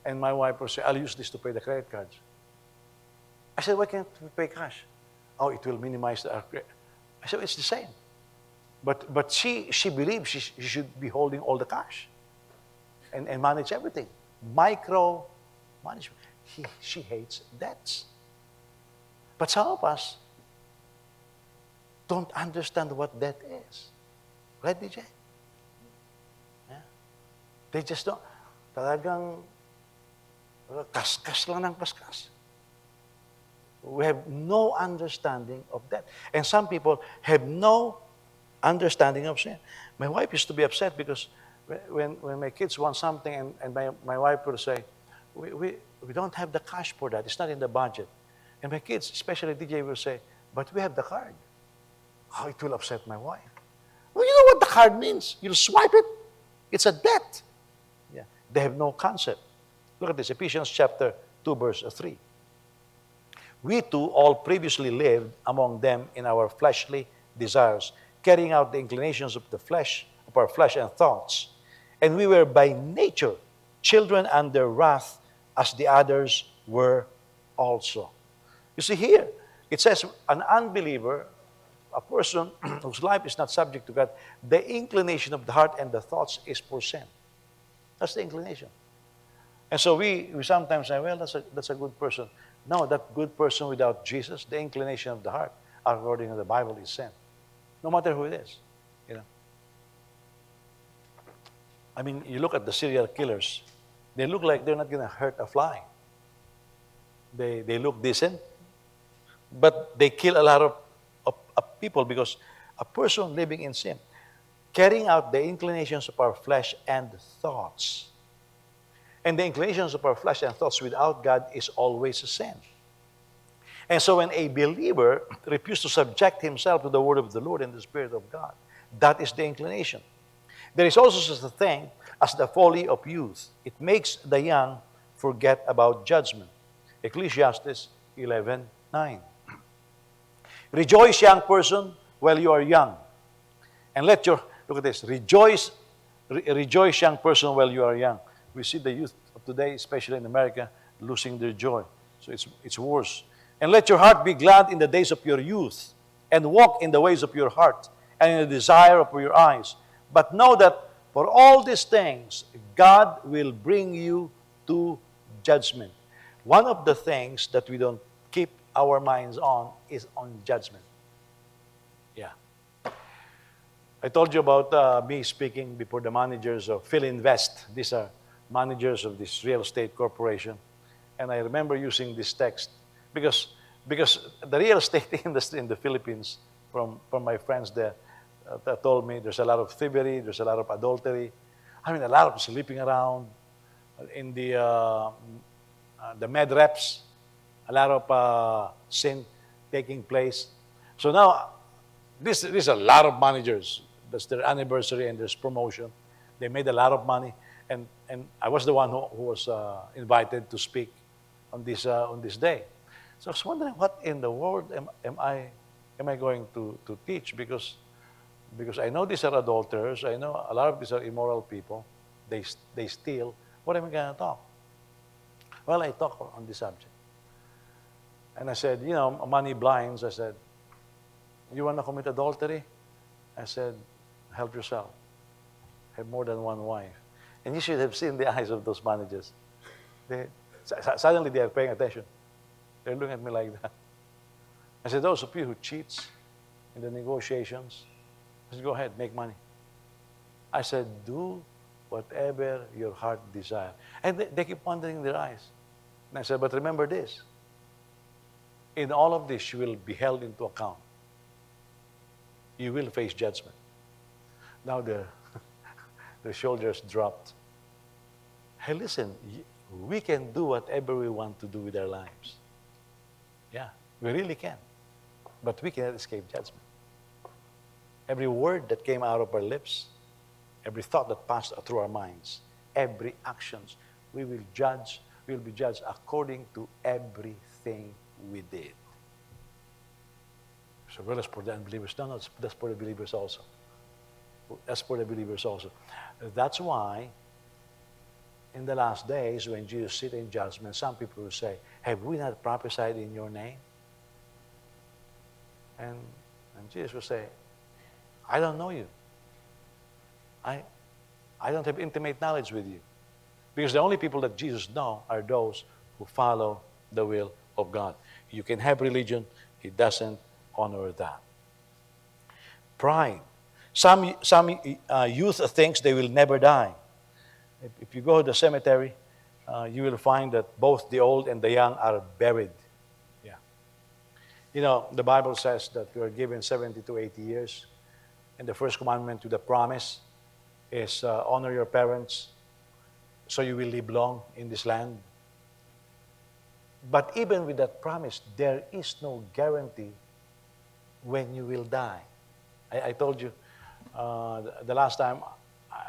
And my wife will say, I'll use this to pay the credit cards. I said, why can't we pay cash? Oh, it will minimize our credit. I said, it's the same. But she believes she should be holding all the cash and manage everything. Micro management. She hates debts. But some of us don't understand what debt is. Right, DJ? Yeah. They just don't. Talagang kaskas lang ng kaskas. We have no understanding of that. And some people have no understanding of sin. My wife used to be upset because when my kids want something and my wife would say, we don't have the cash for that. It's not in the budget. And my kids, especially DJ, will say, but we have the card. Oh, it will upset my wife. Well, you know what the card means? You'll swipe it. It's a debt. Yeah. They have no concept. Look at this, Ephesians chapter 2, verse 3. We too all previously lived among them in our fleshly desires, carrying out the inclinations of the flesh, of our flesh and thoughts. And we were by nature children under wrath, as the others were also. You see here, it says an unbeliever, a person whose life is not subject to God, the inclination of the heart and the thoughts is for sin. That's the inclination. And so we sometimes say, well, that's a good person. No, that good person without Jesus, the inclination of the heart, according to the Bible, is sin. No matter who it is. You know. I mean, you look at the serial killers, they look like they're not going to hurt a fly. They look decent, but they kill a lot of people because a person living in sin, carrying out the inclinations of our flesh and thoughts. And the inclinations of our flesh and thoughts without God is always a sin. And so when a believer refuses to subject himself to the word of the Lord and the Spirit of God, that is the inclination. There is also such a thing as the folly of youth. It makes the young forget about judgment. Ecclesiastes 11:9. Rejoice, young person, while you are young. And look at this, rejoice, young person, while you are young. We see the youth of today, especially in America, losing their joy. So it's worse. And let your heart be glad in the days of your youth, and walk in the ways of your heart, and in the desire of your eyes. But know that for all these things, God will bring you to judgment. One of the things that we don't keep our minds on is on judgment. Yeah. I told you about me speaking before the managers of Philinvest. These are managers of this real estate corporation. And I remember using this text because the real estate industry in the Philippines, from my friends there, that told me there's a lot of thievery, there's a lot of adultery. I mean, a lot of sleeping around in the med reps, a lot of sin taking place. So now, this is a lot of managers. That's their anniversary and there's promotion. They made a lot of money, and I was the one who was invited to speak on this day. So I was wondering, what in the world am I going to teach? Because I know these are adulterers. I know a lot of these are immoral people. They steal. What am I going to talk? Well, I talk on this subject. And I said, money blinds. I said, you want to commit adultery? I said, help yourself. Have more than one wife. And you should have seen the eyes of those managers. Suddenly they are paying attention. They're looking at me like that. I said, those of you who cheats in the negotiations, just go ahead, make money. I said, do whatever your heart desires. And they keep wondering in their eyes. And I said, but remember this. In all of this, you will be held into account. You will face judgment. Now their shoulders dropped. Hey, listen, we can do whatever we want to do with our lives. Yeah, we really can. But we cannot escape judgment. Every word that came out of our lips, every thought that passed through our minds, every actions, we will be judged according to everything we did. So, well, that's for the unbelievers. No, that's for the believers also. That's for the believers also. That's why, in the last days, when Jesus sit in judgment, some people will say, have we not prophesied in your name? And Jesus will say, I don't know you. I don't have intimate knowledge with you. Because the only people that Jesus knows are those who follow the will of God. You can have religion, He doesn't honor that. Pride. Some youth thinks they will never die. If you go to the cemetery, you will find that both the old and the young are buried. Yeah. You know, the Bible says that we are given 70 to 80 years. And the first commandment to the promise is honor your parents so you will live long in this land. But even with that promise, there is no guarantee when you will die. I told you the last time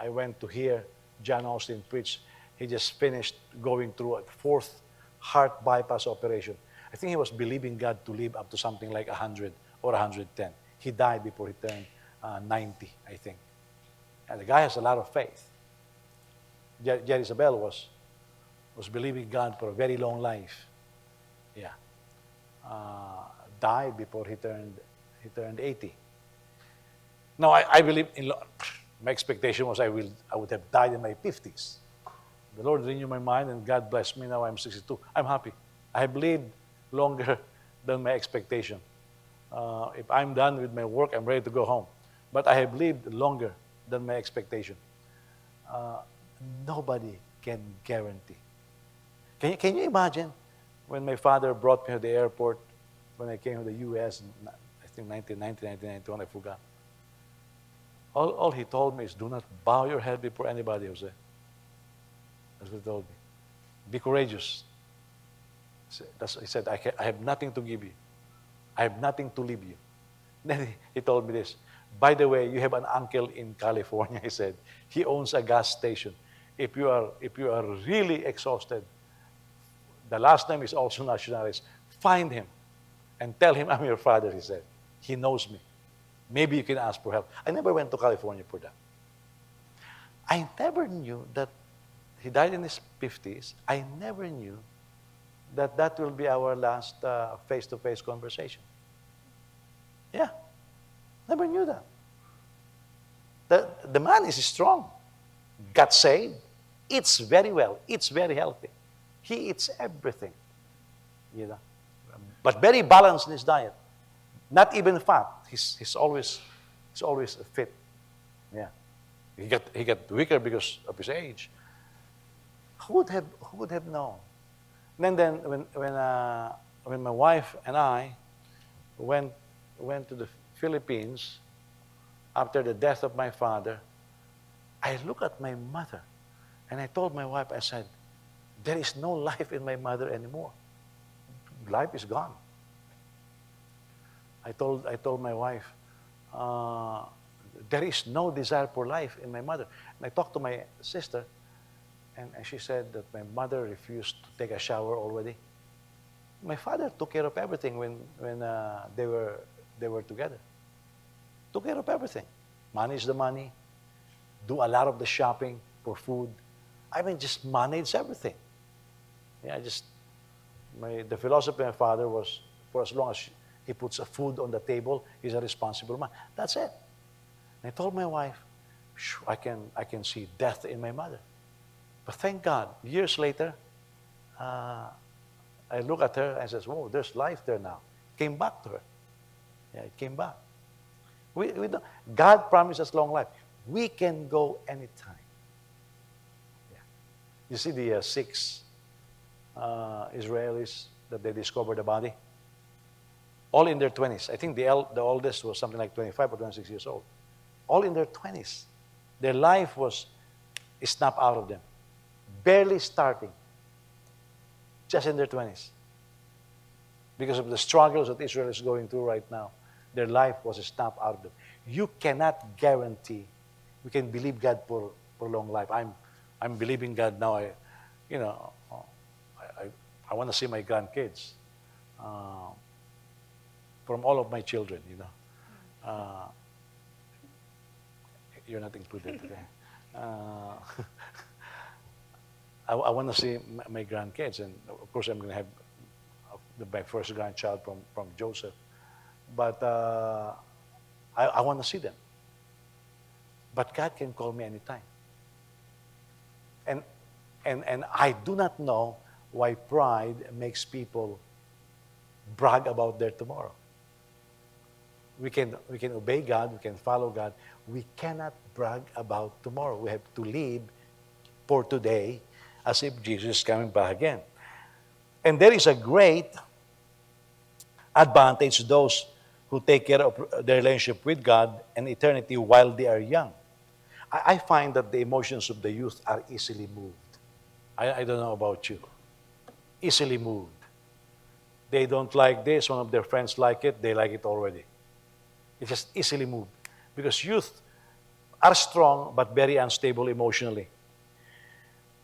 I went to hear John Austin preach, he just finished going through a fourth heart bypass operation. I think he was believing God to live up to something like 100 or 110. He died before he turned 90, I think. And the guy has a lot of faith. Jerry Isabel was believing God for a very long life. Yeah. Died before he turned 80. Now, I believe in, my expectation was I would have died in my 50s. The Lord renewed my mind and God blessed me. Now I'm 62. I'm happy. I have lived longer than my expectation. If I'm done with my work, I'm ready to go home. But I have lived longer than my expectation. Nobody can guarantee. Can you imagine when my father brought me to the airport when I came to the U.S. in, I think 1990, 1991, I forgot. All he told me is, do not bow your head before anybody, Jose. That's what he told me. Be courageous. He said, I have nothing to give you. I have nothing to leave you. Then he told me this. By the way, you have an uncle in California, he said. He owns a gas station. If you are really exhausted, the last name is also nationalist. Find him and tell him I'm your father, he said. He knows me. Maybe you can ask for help. I never went to California for that. I never knew that he died in his 50s. I never knew that that will be our last face-to-face conversation. Yeah, never knew that. The man is strong, got saved, eats very well, eats very healthy. He eats everything, you know, but very balanced in his diet. Not even fat. He's always fit. Yeah, he got weaker because of his age. Who would have known? And then when my wife and I went to the Philippines after the death of my father, I looked at my mother and I told my wife, I said, there is no life in my mother anymore. Life is gone. I told my wife, there is no desire for life in my mother. And I talked to my sister, and she said that my mother refused to take a shower already. My father took care of everything when they were together. Took care of everything. Managed the money, do a lot of the shopping for food. I mean, just manage everything. Yeah, the philosophy of my father was, for as long as he puts a food on the table, he's a responsible man. That's it. And I told my wife, I can see death in my mother. But thank God, years later, I look at her and says, whoa, there's life there now. Came back to her. Yeah, it came back. We don't, God promised us long life. We can go anytime. Yeah. You see the 6 Israelis that they discovered the body? All in their 20s. I think the oldest was something like 25 or 26 years old. All in their 20s. Their life was snapped out of them. Barely starting. Just in their 20s. Because of the struggles that Israel is going through right now, their life was snapped out of them. You cannot guarantee. We can believe God for long life. I'm believing God now. I want to see my grandkids. From all of my children, you know. You're not included today. I want to see my grandkids, and of course I'm going to have my first grandchild from Joseph. But I want to see them. But God can call me anytime. And I do not know why pride makes people brag about their tomorrow. We can obey God, we can follow God. We cannot brag about tomorrow. We have to live for today as if Jesus is coming back again. And there is a great advantage those who take care of their relationship with God and eternity while they are young. I find that the emotions of the youth are easily moved. I don't know about you. Easily moved. They don't like this, one of their friends like it, they like it already. It's just easily moved. Because youth are strong but very unstable emotionally.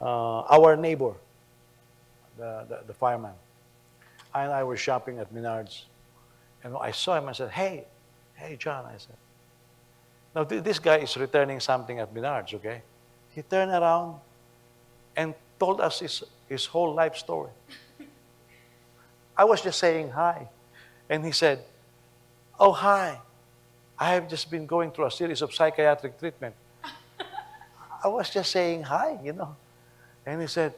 Our neighbor, the fireman, I and I were shopping at Menards. And I saw him, I said, hey, John, I said. Now, this guy is returning something at Menards, okay? He turned around and told us his whole life story. I was just saying hi. And he said, oh, hi. I have just been going through a series of psychiatric treatment. I was just saying hi, you know. And he said,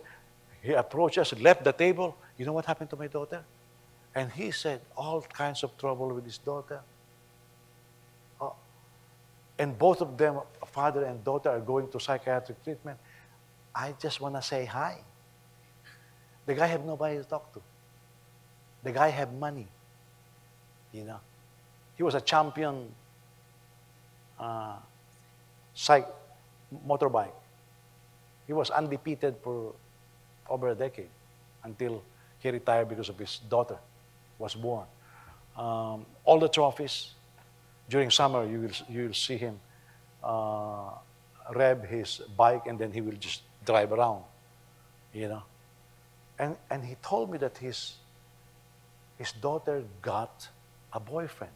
he approached us, left the table. You know what happened to my daughter? And he said all kinds of trouble with his daughter. Oh. And both of them, father and daughter, are going to psychiatric treatment. I just want to say hi. The guy had nobody to talk to. The guy had money, you know. He was a champion motorbike. He was undefeated for over a decade until he retired because of his daughter was born. All the trophies. During summer, you will see him rev his bike, and then he will just drive around, you know. And he told me that his daughter got a boyfriend.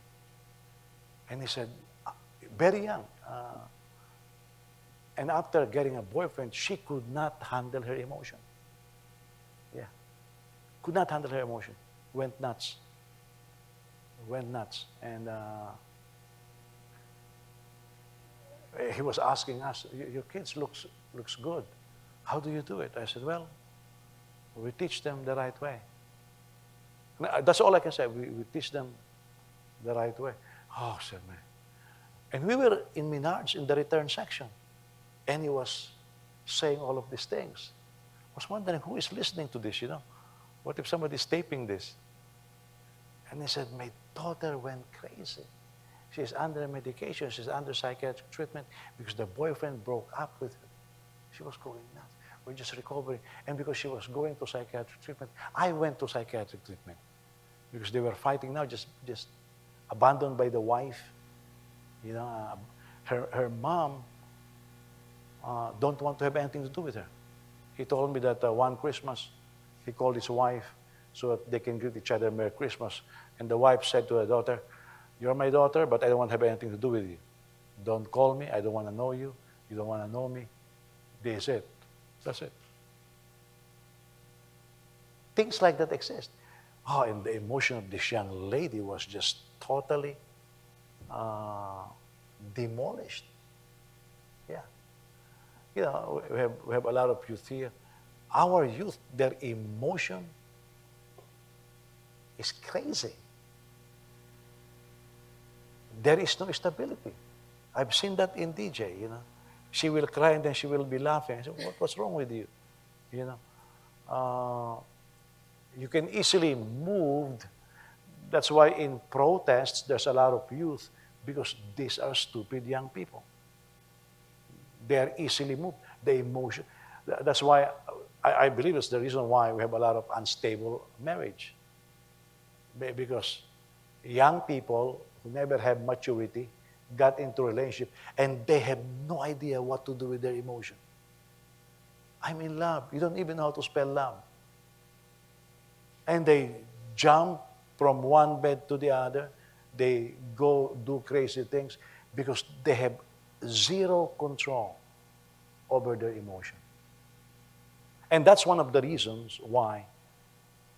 And he said, very young. And after getting a boyfriend, she could not handle her emotion. Yeah. Could not handle her emotion. Went nuts. Went nuts. And he was asking us, your kids looks good. How do you do it? I said, well, we teach them the right way. That's all I can say. We teach them the right way. Oh, said man. And we were in Menards in the return section. And he was saying all of these things. I was wondering who is listening to this, you know? What if somebody is taping this? And he said, my daughter went crazy. She's under medication. She's under psychiatric treatment because the boyfriend broke up with her. She was going nuts. We're just recovering. And because she was going to psychiatric treatment, I went to psychiatric treatment. Because they were fighting now, just abandoned by the wife. You know, her mom don't want to have anything to do with her. He told me that one Christmas, he called his wife so that they can greet each other Merry Christmas. And the wife said to her daughter, you're my daughter, but I don't want to have anything to do with you. Don't call me. I don't want to know you. You don't want to know me. This is it. That's it. Things like that exist. Oh, and the emotion of this young lady was just totally demolished. Yeah. You know, we have a lot of youth here. Our youth, their emotion is crazy. There is no stability. I've seen that in DJ, you know. She will cry and then she will be laughing. I said, what's wrong with you? You know. You can easily moved. That's why in protests, there's a lot of youth because these are stupid young people. They are easily moved. The emotion. That's why I believe it's the reason why we have a lot of unstable marriage. Because young people who never have maturity got into a relationship and they have no idea what to do with their emotion. I'm in love. You don't even know how to spell love. And they jump from one bed to the other. They go do crazy things because they have zero control over their emotion. And that's one of the reasons why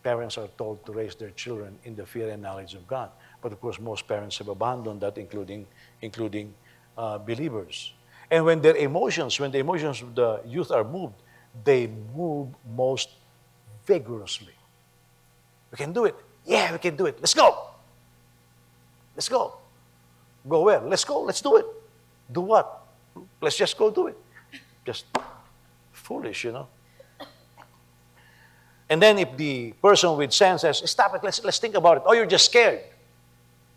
parents are told to raise their children in the fear and knowledge of God. But of course, most parents have abandoned that, including believers. And when the emotions of the youth are moved, they move most vigorously. We can do it. Yeah, we can do it. Let's go. Let's go. Go where? Let's go. Let's do it. Do what? Let's just go do it. Just foolish, you know. And then if the person with sense says, stop it, let's think about it. Oh, you're just scared.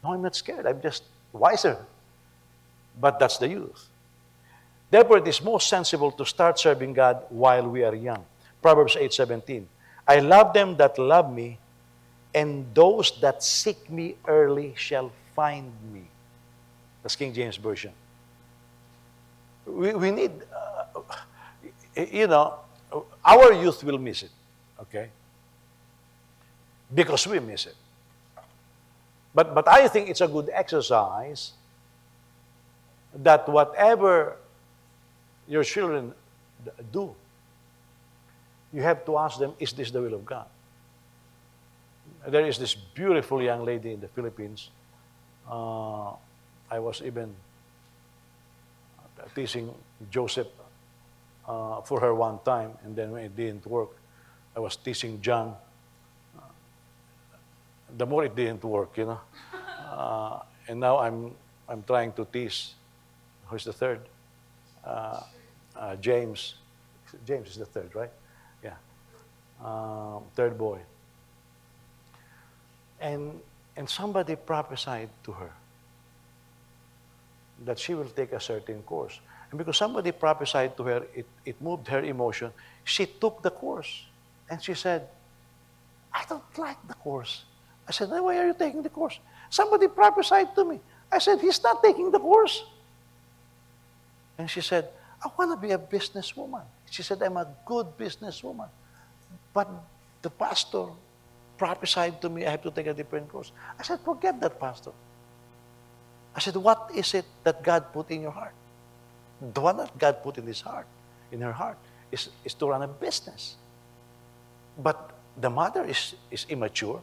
No, I'm not scared. I'm just wiser. But that's the youth. Therefore, it is most sensible to start serving God while we are young. Proverbs 8:17. I love them that love me, and those that seek me early shall find me. That's King James Version. We need, our youth will miss it, okay? Because we miss it. But I think it's a good exercise that whatever your children do, you have to ask them, is this the will of God? There is this beautiful young lady in the Philippines. I was even teasing Joseph for her one time, and then when it didn't work, I was teasing John. The more it didn't work, and now I'm trying to tease. Who's the third? James. James is the third, right? Yeah. Third boy. And somebody prophesied to her that she will take a certain course. And because somebody prophesied to her, it moved her emotion. She took the course. And she said, I don't like the course. I said, why are you taking the course? Somebody prophesied to me. I said, he's not taking the course. And she said, I want to be a businesswoman. She said, I'm a good businesswoman. But the pastor prophesied to me I have to take a different course. I said, forget that, pastor. I said, what is it that God put in your heart? The one that God put in his heart, in her heart, is to run a business. But the mother is immature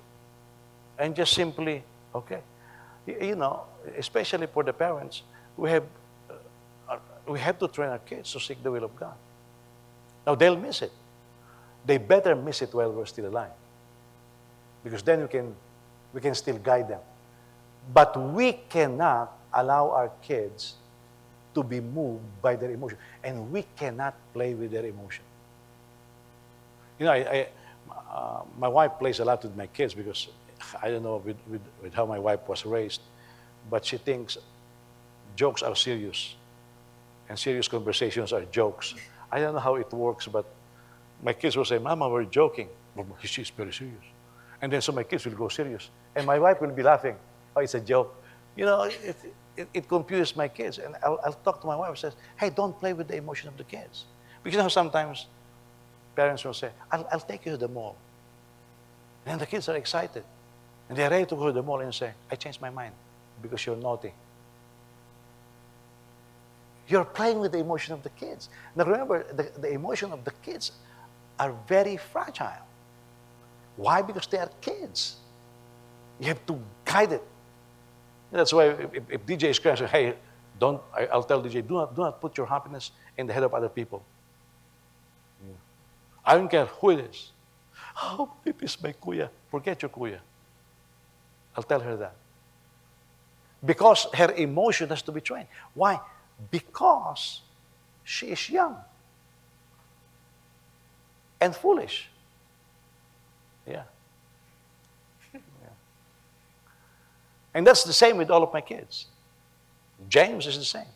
and just simply, okay. Especially for the parents, we have to train our kids to seek the will of God. Now, they'll miss it. They better miss it while we're still alive. Because then we can still guide them. But we cannot allow our kids to be moved by their emotion. And we cannot play with their emotion. My wife plays a lot with my kids because I don't know with how my wife was raised, but she thinks jokes are serious and serious conversations are jokes. I don't know how it works, but my kids will say, Mama, we're joking. But she's very serious. And then so my kids will go serious. And my wife will be laughing. Oh, it's a joke. It confuses my kids. And I'll talk to my wife and say, hey, don't play with the emotion of the kids. Because sometimes parents will say, I'll take you to the mall. And the kids are excited. And they're ready to go to the mall and say, I changed my mind because you're naughty. You're playing with the emotion of the kids. Now remember, the emotion of the kids are very fragile. Why? Because they are kids. You have to guide it. That's why if DJ is crying, I say, hey, I'll tell DJ, do not put your happiness in the head of other people. Yeah. I don't care who it is. Oh, it is my kuya. Forget your kuya. I'll tell her that. Because her emotion has to be trained. Why? Because she is young and foolish. Yeah. And that's the same with all of my kids. James is the same.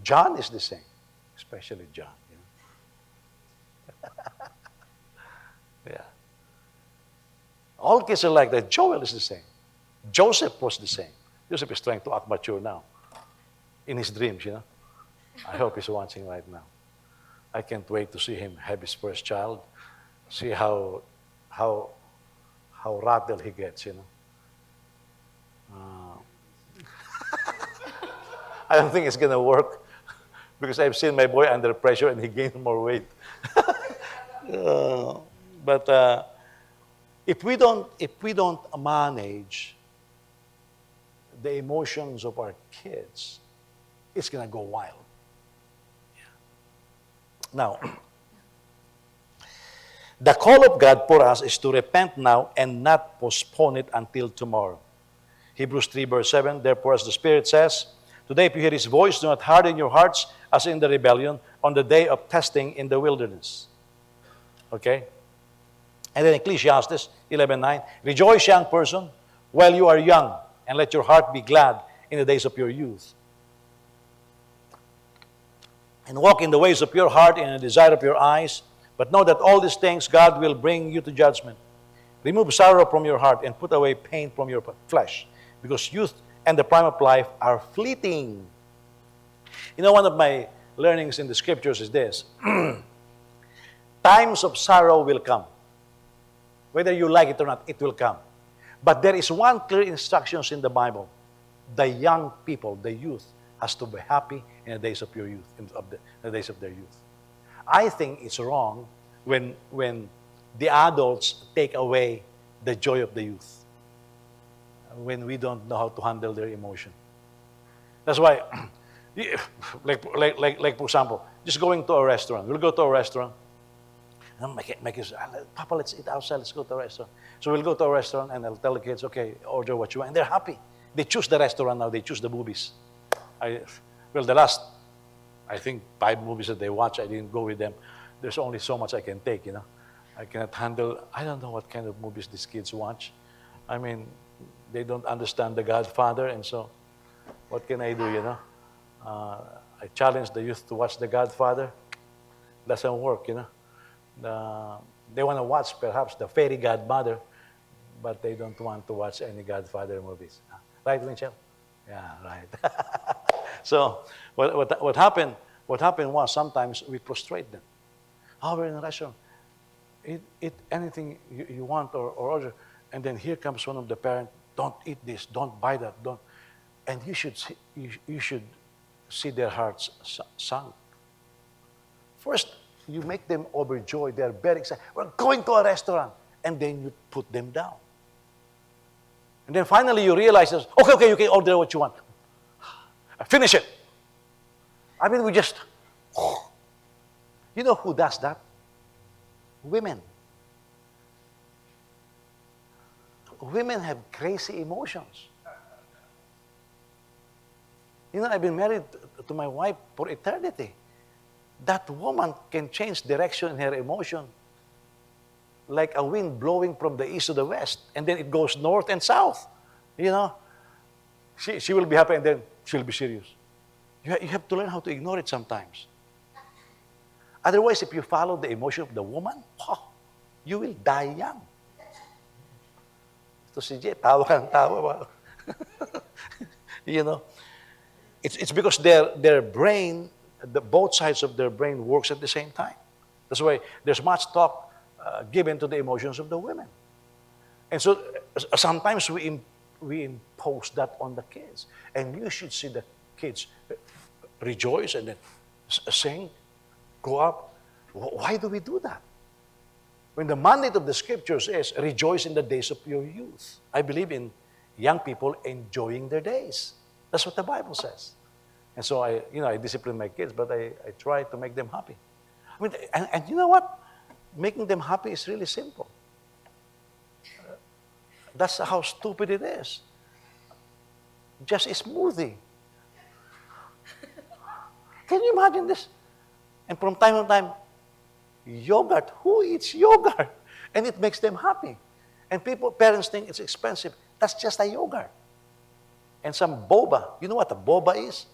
John is the same, especially John. Yeah. All kids are like that. Joel is the same. Joseph was the same. Joseph is trying to act mature now. In his dreams, I hope he's watching right now. I can't wait to see him have his first child. See how rattled he gets, I don't think it's going to work because I've seen my boy under pressure and he gained more weight. But if we don't manage the emotions of our kids, it's going to go wild. Yeah. Now, the call of God for us is to repent now and not postpone it until tomorrow. Hebrews 3 verse 7, therefore as the Spirit says, today if you hear His voice, do not harden your hearts as in the rebellion on the day of testing in the wilderness. Okay? And then Ecclesiastes 11:9, rejoice, young person, while you are young, and let your heart be glad in the days of your youth. And walk in the ways of your heart and in the desire of your eyes, but know that all these things God will bring you to judgment. Remove sorrow from your heart and put away pain from your flesh, because youth and the prime of life are fleeting. You know, one of my learnings in the scriptures is this. Times of sorrow will come. Whether you like it or not, it will come. But there is one clear instructions in the Bible. The young people, the youth, has to be happy in the days of your youth, in the days of their youth. I think it's wrong when the adults take away the joy of the youth, when we don't know how to handle their emotion. That's why, like for example, just going to a restaurant. We'll go to a restaurant. And my kids, Papa, let's eat outside. Let's go to a restaurant. So we'll go to a restaurant, and I'll tell the kids, okay, order what you want. And they're happy. They choose the restaurant now. They choose the movies. The last, I think, 5 movies that they watch, I didn't go with them. There's only so much I can take, you know. I cannot handle, I don't know what kind of movies these kids watch. I mean, they don't understand The Godfather, and so what can I do, you know? I challenge the youth to watch The Godfather. Doesn't work, you know. They want to watch, perhaps, The Fairy Godmother, but they don't want to watch any Godfather movies. Right, Winchell? Yeah, right. So what happened was sometimes we prostrate them. Oh, we're in a restaurant. Eat anything you want or order. And then here comes one of the parents, don't eat this, don't buy that, don't. And you should see their hearts sunk. First, you make them overjoyed. They're very excited. We're going to a restaurant. And then you put them down. And then finally you realize, okay, you can order what you want. Finish it. I mean, we just, you know who does that? Women. Women have crazy emotions. You know, I've been married to my wife for eternity. That woman can change direction in her emotion like a wind blowing from the east to the west, and then it goes north and south. You know, she will be happy, and then she'll be serious. You have to learn how to ignore it sometimes. Otherwise, if you follow the emotion of the woman, you will die young. Ito si Jay, tawa kang tawa. You know, it's because their brain, both sides of their brain works at the same time. That's why there's much talk given to the emotions of the women. And so sometimes we impose that on the kids. And you should see the kids rejoice and then sing, go up. Why do we do that? When the mandate of the scriptures is rejoice in the days of your youth. I believe in young people enjoying their days. That's what the Bible says. And so I discipline my kids, but I try to make them happy. I mean, and you know what? Making them happy is really simple. That's how stupid it is. Just a smoothie. Can you imagine this? And from time to time, yogurt. Who eats yogurt? And it makes them happy. And parents think it's expensive. That's just a yogurt. And some boba. You know what a boba is?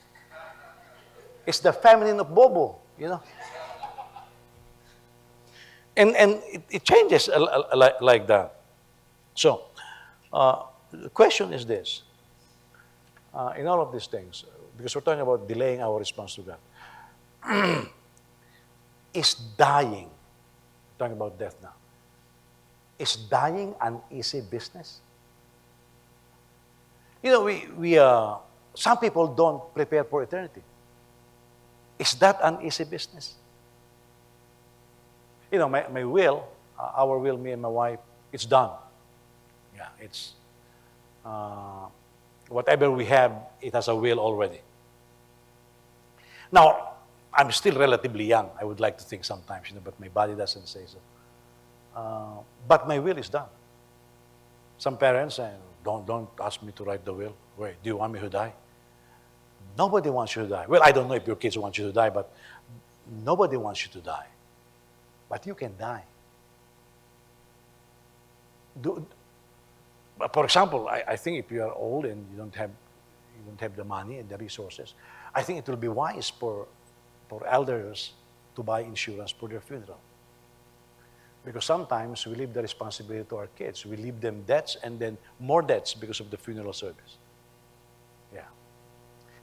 It's the feminine of bobo, you know. And it changes like that. So, the question is this. In all of these things, because we're talking about delaying our response to God, is dying, we're talking about death now, is dying an easy business? You know, we some people don't prepare for eternity. Is that an easy business? You know, my will, our will, me and my wife, it's done. Yeah, it's, whatever we have, it has a will already. Now, I'm still relatively young, I would like to think sometimes, you know, but my body doesn't say so. But my will is done. Some parents say, don't ask me to write the will. Wait, do you want me to die? Nobody wants you to die. Well, I don't know if your kids want you to die, but nobody wants you to die. But you can die. Do, for example, I think if you are old and you don't have the money and the resources, I think it will be wise for elders to buy insurance for their funeral. Because sometimes we leave the responsibility to our kids. We leave them debts and then more debts because of the funeral service. Yeah.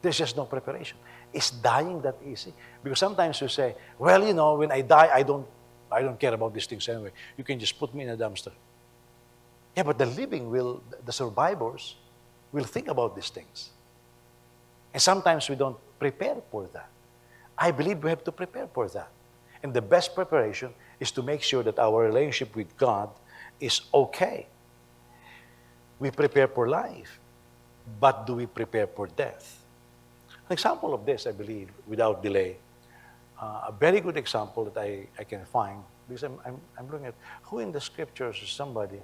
There's just no preparation. Is dying that easy? Because sometimes we say, well, you know, when I die, I don't care about these things anyway. You can just put me in a dumpster. Yeah, but the living the survivors will think about these things. And sometimes we don't prepare for that. I believe we have to prepare for that. And the best preparation is to make sure that our relationship with God is okay. We prepare for life, but do we prepare for death? An example of this, I believe, without delay, a very good example that I can find, because I'm looking at who in the scriptures is somebody,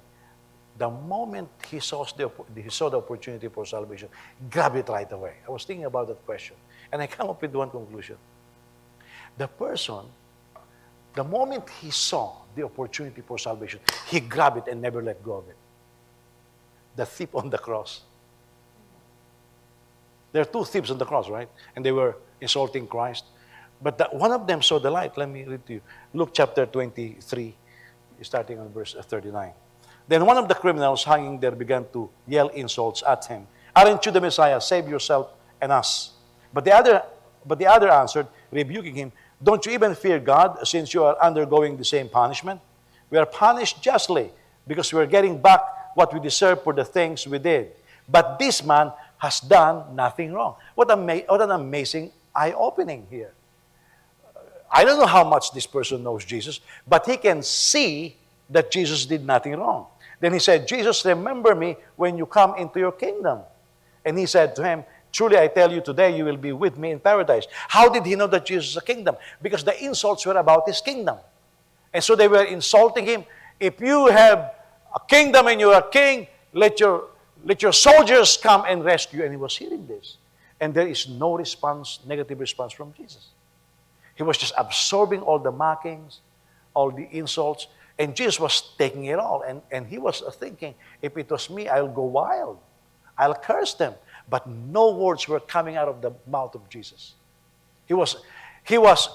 the moment he saw the opportunity for salvation, grab it right away. I was thinking about that question, and I come up with one conclusion. The person, the moment he saw the opportunity for salvation, he grabbed it and never let go of it. The thief on the cross. There are two thieves on the cross, right? And they were insulting Christ. But one of them saw the light. Let me read to you. Luke chapter 23, starting on verse 39. Then one of the criminals hanging there began to yell insults at him. Aren't you the Messiah? Save yourself and us. But the other answered, rebuking him, don't you even fear God, since you are undergoing the same punishment? We are punished justly because we are getting back what we deserve for the things we did. But this man has done nothing wrong. What an amazing eye-opening here. I don't know how much this person knows Jesus, but he can see that Jesus did nothing wrong. Then he said, Jesus, remember me when you come into your kingdom. And he said to him, truly I tell you, today you will be with me in paradise. How did he know that Jesus is a kingdom? Because the insults were about his kingdom. And so they were insulting him. If you have a kingdom and you are king, let your soldiers come and rescue you. And he was hearing this. And there is no response, negative response from Jesus. He was just absorbing all the mockings, all the insults, and Jesus was taking it all. And he was thinking, if it was me, I'll go wild. I'll curse them. But no words were coming out of the mouth of Jesus. He was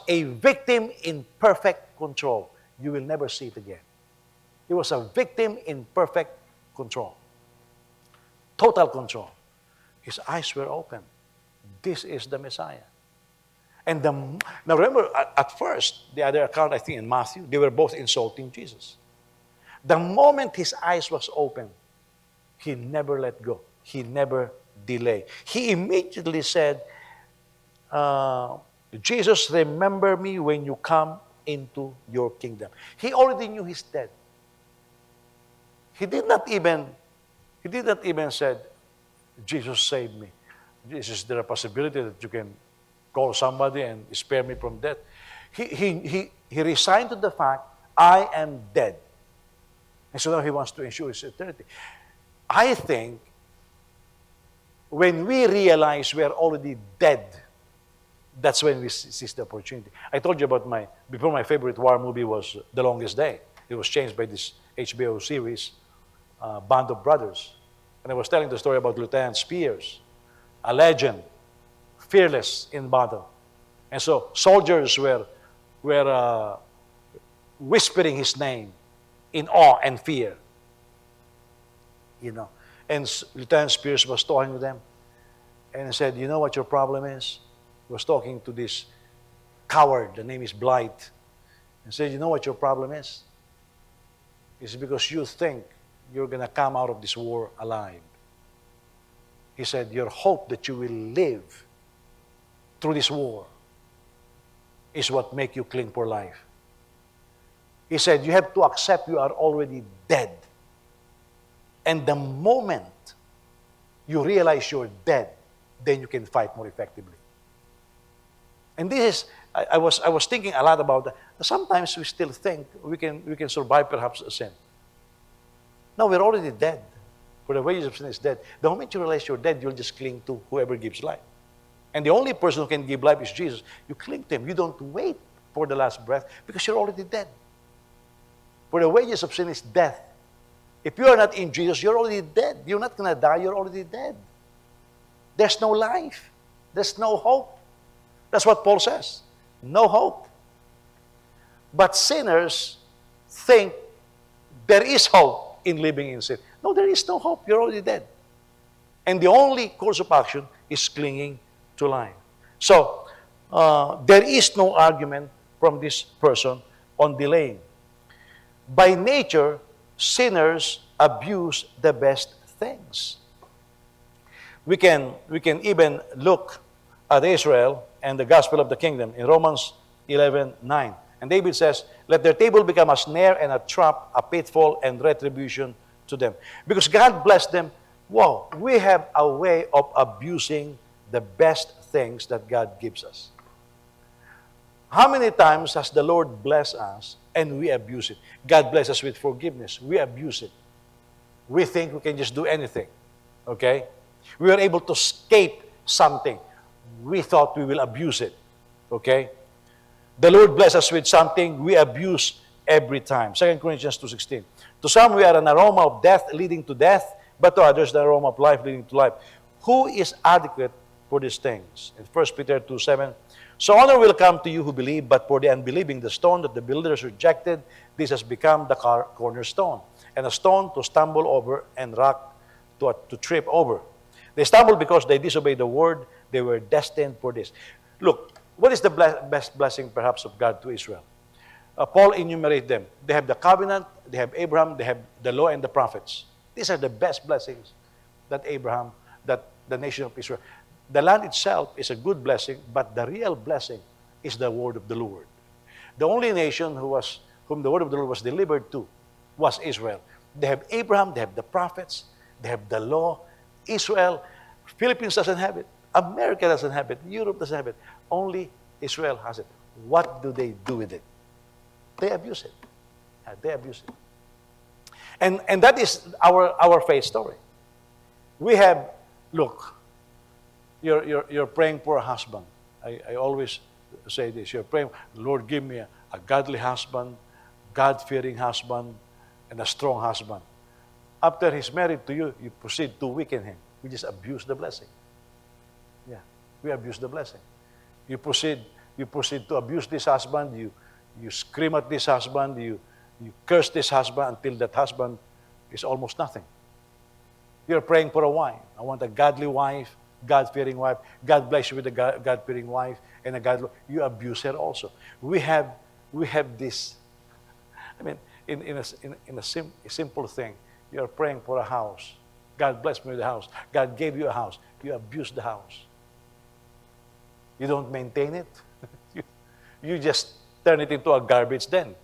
a victim in perfect control. You will never see it again. He was a victim in perfect control. Total control. His eyes were open. This is the Messiah. And now remember, at first, the other account, I think in Matthew, they were both insulting Jesus. The moment his eyes was open, he never let go. He never delayed. He immediately said, Jesus, remember me when you come into your kingdom. He already knew he's dead. He did not even said, Jesus, save me. Is there a possibility that you can call somebody and spare me from death? He resigned to the fact, I am dead. And so now he wants to ensure his eternity. I think when we realize we are already dead, that's when we seize the opportunity. I told you about before my favorite war movie was The Longest Day. It was changed by this HBO series, Band of Brothers. And I was telling the story about Lieutenant Spears, a legend, fearless in battle. And so soldiers were whispering his name in awe and fear. You know. And Lieutenant Spears was talking to them. And he said, you know what your problem is? He was talking to this coward, the name is Blight. And said, you know what your problem is? It's because you think you're going to come out of this war alive. He said, your hope that you will live through this war is what makes you cling for life. He said, you have to accept you are already dead. And the moment you realize you're dead, then you can fight more effectively. And this is, I was thinking a lot about that. Sometimes we still think we can survive perhaps a sin. No, we're already dead. For the wages of sin is dead. The moment you realize you're dead, you'll just cling to whoever gives life. And the only person who can give life is Jesus. You cling to him. You don't wait for the last breath because you're already dead. For the wages of sin is death. If you are not in Jesus, you're already dead. You're not going to die. You're already dead. There's no life. There's no hope. That's what Paul says. No hope. But sinners think there is hope in living in sin. No, there is no hope. You're already dead. And the only course of action is clinging to life. So, there is no argument from this person on delaying. By nature, sinners abuse the best things. We can even look at Israel and the gospel of the kingdom in Romans 11:9. And David says, let their table become a snare and a trap, a pitfall and retribution to them. Because God blessed them. Wow, we have a way of abusing the best things that God gives us. How many times has the Lord blessed us and we abuse it? God bless us with forgiveness. We abuse it. We think we can just do anything. Okay? We were able to escape something. We thought we will abuse it. Okay? The Lord bless us with something we abuse every time. 2 Corinthians 2:16. To some we are an aroma of death leading to death, but to others the aroma of life leading to life. Who is adequate for these things? In 1 Peter 2:7. So honor will come to you who believe, but for the unbelieving, the stone that the builders rejected, this has become the cornerstone, and a stone to stumble over and rock to trip over. They stumbled because they disobeyed the word. They were destined for this. Look, what is the best blessing perhaps of God to Israel? Paul enumerated them. They have the covenant, they have Abraham, they have the law and the prophets. These are the best blessings that the nation of Israel. The land itself is a good blessing, but the real blessing is the word of the Lord. The only nation whom the word of the Lord was delivered to was Israel. They have Abraham, they have the prophets, they have the law. Israel, Philippines doesn't have it. America doesn't have it. Europe doesn't have it. Only Israel has it. What do they do with it? They abuse it. They abuse it. And that is our faith story. We have, look, you're praying for a husband. I always say this. You're praying, Lord, give me a godly husband, God-fearing husband, and a strong husband. After he's married to you, you proceed to weaken him. We just abuse the blessing. Yeah, we abuse the blessing. You proceed to abuse this husband. You scream at this husband. You curse this husband until that husband is almost nothing. You're praying for a wife. I want a godly wife, God-fearing wife. God bless you with a God-fearing wife and a godly. You abuse her also. We have this. I mean, in a simple thing. You're praying for a house. God bless me with a house. God gave you a house. You abuse the house. You don't maintain it. you just turn it into a garbage den.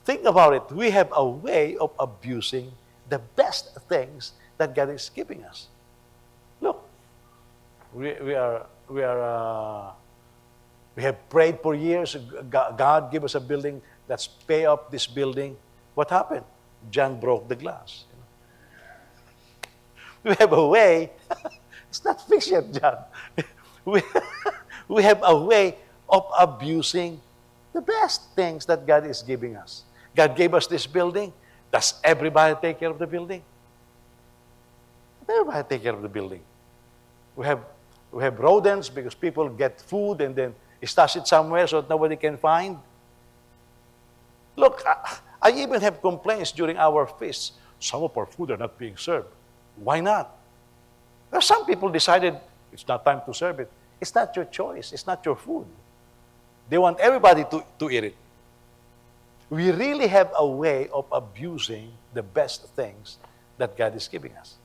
Think about it. We have a way of abusing the best things that God is giving us. Look, we have prayed for years. God give us a building. Let's pay up this building. What happened? John broke the glass. We have a way. It's not fixed yet, John. We have a way of abusing the best things that God is giving us. God gave us this building. Does everybody take care of the building? Everybody take care of the building. We have rodents because people get food and then stash it somewhere so that nobody can find. Look, I even have complaints during our feasts. Some of our food are not being served. Why not? Well, some people decided it's not time to serve it. It's not your choice. It's not your food. They want everybody to eat it. We really have a way of abusing the best things that God is giving us.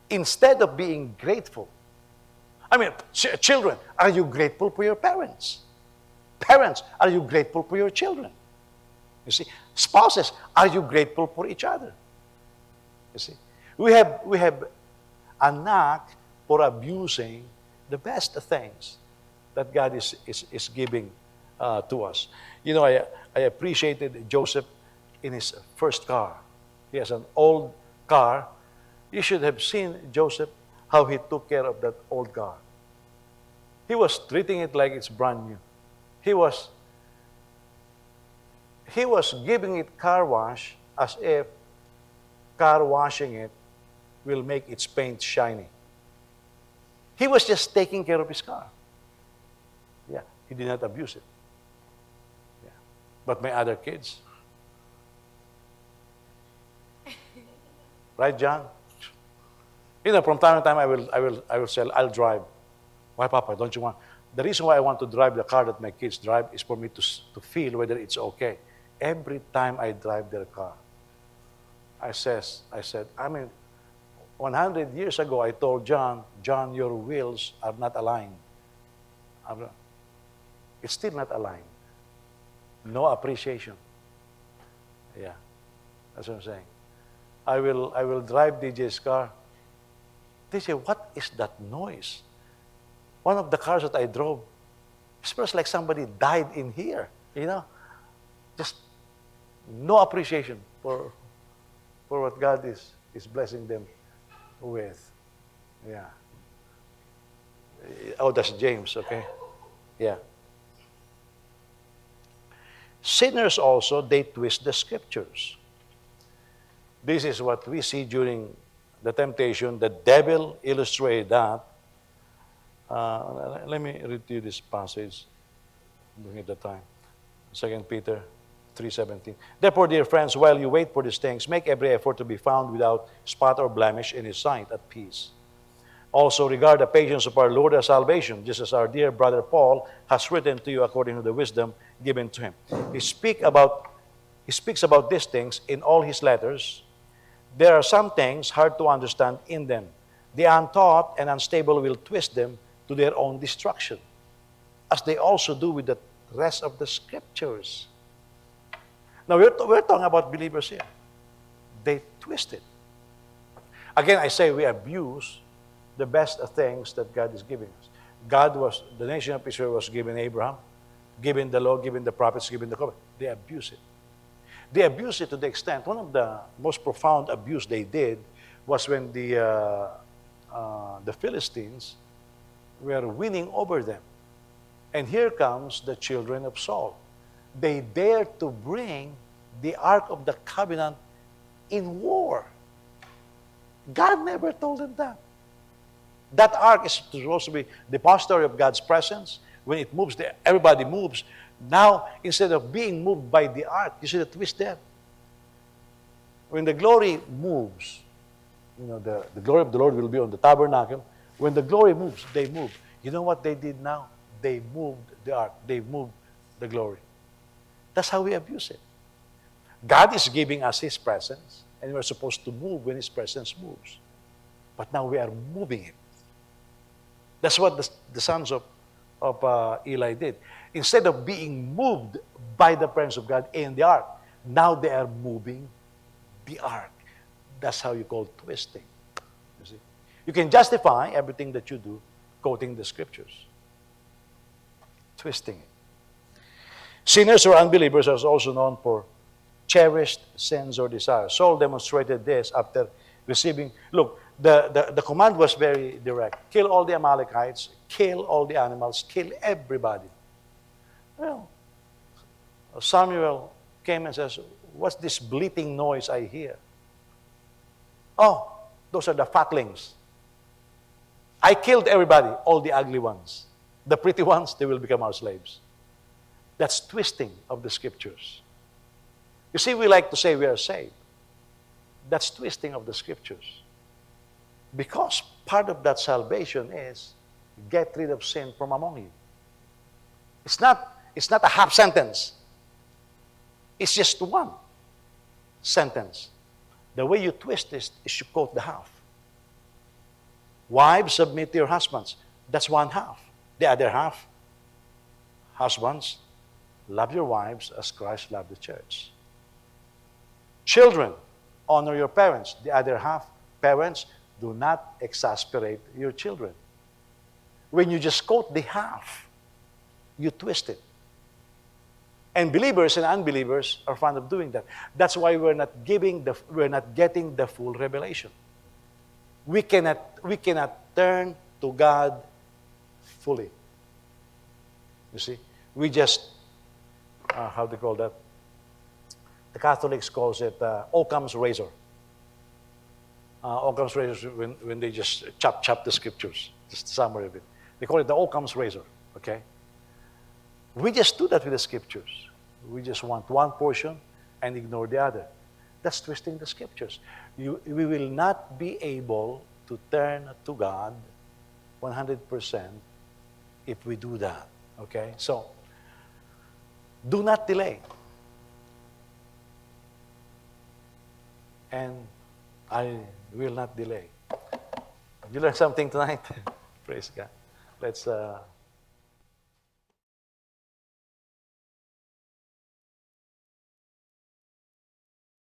Instead of being grateful. I mean, children, are you grateful for your parents? Parents, are you grateful for your children? You see, spouses, are you grateful for each other? You see, we have a knack for abusing the best things that God is giving to us. You know, I appreciated Joseph in his first car. He has an old car. You should have seen Joseph, how he took care of that old car. He was treating it like it's brand new. He was giving it car wash as if car washing it will make its paint shiny. He was just taking care of his car. Yeah, he did not abuse it. Yeah. But my other kids, right, John? You know, from time to time, I will say, I'll drive. Why, Papa? Don't you want? The reason why I want to drive the car that my kids drive is for me to feel whether it's okay. Every time I drive their car, I said, 100 years ago, I told John, your wheels are not aligned. It's still not aligned. No appreciation. Yeah, that's what I'm saying. I will drive DJ's car. They say, what is that noise? One of the cars that I drove, it smells like somebody died in here, you know? Just no appreciation for what God is blessing them with. Yeah. Oh, that's James, okay? Yeah. Sinners also, they twist the scriptures. This is what we see during the temptation. The devil illustrated that. Let me read to you this passage. Bring it the time. 2 Peter 3:17. Therefore, dear friends, while you wait for these things, make every effort to be found without spot or blemish in his sight, at peace. Also regard the patience of our Lord as salvation, just as our dear brother Paul has written to you according to the wisdom given to him. He speaks about these things in all his letters. There are some things hard to understand in them. The untaught and unstable will twist them to their own destruction, as they also do with the rest of the scriptures. Now, we're talking about believers here. They twist it. Again, I say we abuse the best things that God is giving us. The nation of Israel was given Abraham, given the law, given the prophets, given the covenant. They abuse it. They abuse it to the extent, one of the most profound abuse they did was when the Philistines were winning over them. And here comes the children of Saul. They dare to bring the Ark of the Covenant in war. God never told them that. That Ark is supposed to be the depository of God's presence. When it moves, everybody moves. Now, instead of being moved by the Ark, you see the twist there? When the glory moves, you know, the glory of the Lord will be on the tabernacle. When the glory moves, they move. You know what they did now? They moved the Ark. They moved the glory. That's how we abuse it. God is giving us His presence, and we're supposed to move when His presence moves. But now we are moving it. That's what the sons of Eli did. Instead of being moved by the presence of God in the ark, now they are moving the ark. That's how you call twisting. You see? You can justify everything that you do quoting the scriptures. Twisting it. Sinners or unbelievers are also known for cherished sins or desires. Saul demonstrated this after receiving, look, the command was very direct. Kill all the Amalekites, kill all the animals, kill everybody. Well, Samuel came and says, what's this bleating noise I hear? Oh, those are the fatlings. I killed everybody, all the ugly ones. The pretty ones, they will become our slaves. That's twisting of the scriptures. You see, we like to say we are saved. That's twisting of the scriptures. Because part of that salvation is get rid of sin from among you. It's not a half sentence. It's just one sentence. The way you twist this is you quote the half. Wives, submit to your husbands. That's one half. The other half, husbands, love your wives as Christ loved the church. Children, honor your parents. The other half, parents, do not exasperate your children. When you just quote the half, you twist it. And believers and unbelievers are fond of doing that. That's why we're not getting the full revelation. We cannot turn to God fully. You see? We just, how do you call that? The Catholics calls it Occam's razor. Occam's razor when they just chop the scriptures, just the summary of it. They call it the Occam's razor, okay? We just do that with the scriptures. We just want one portion and ignore the other. That's twisting the scriptures. We will not be able to turn to God 100% if we do that, okay? So, do not delay. And I will not delay. You learned something tonight? Praise God. Let's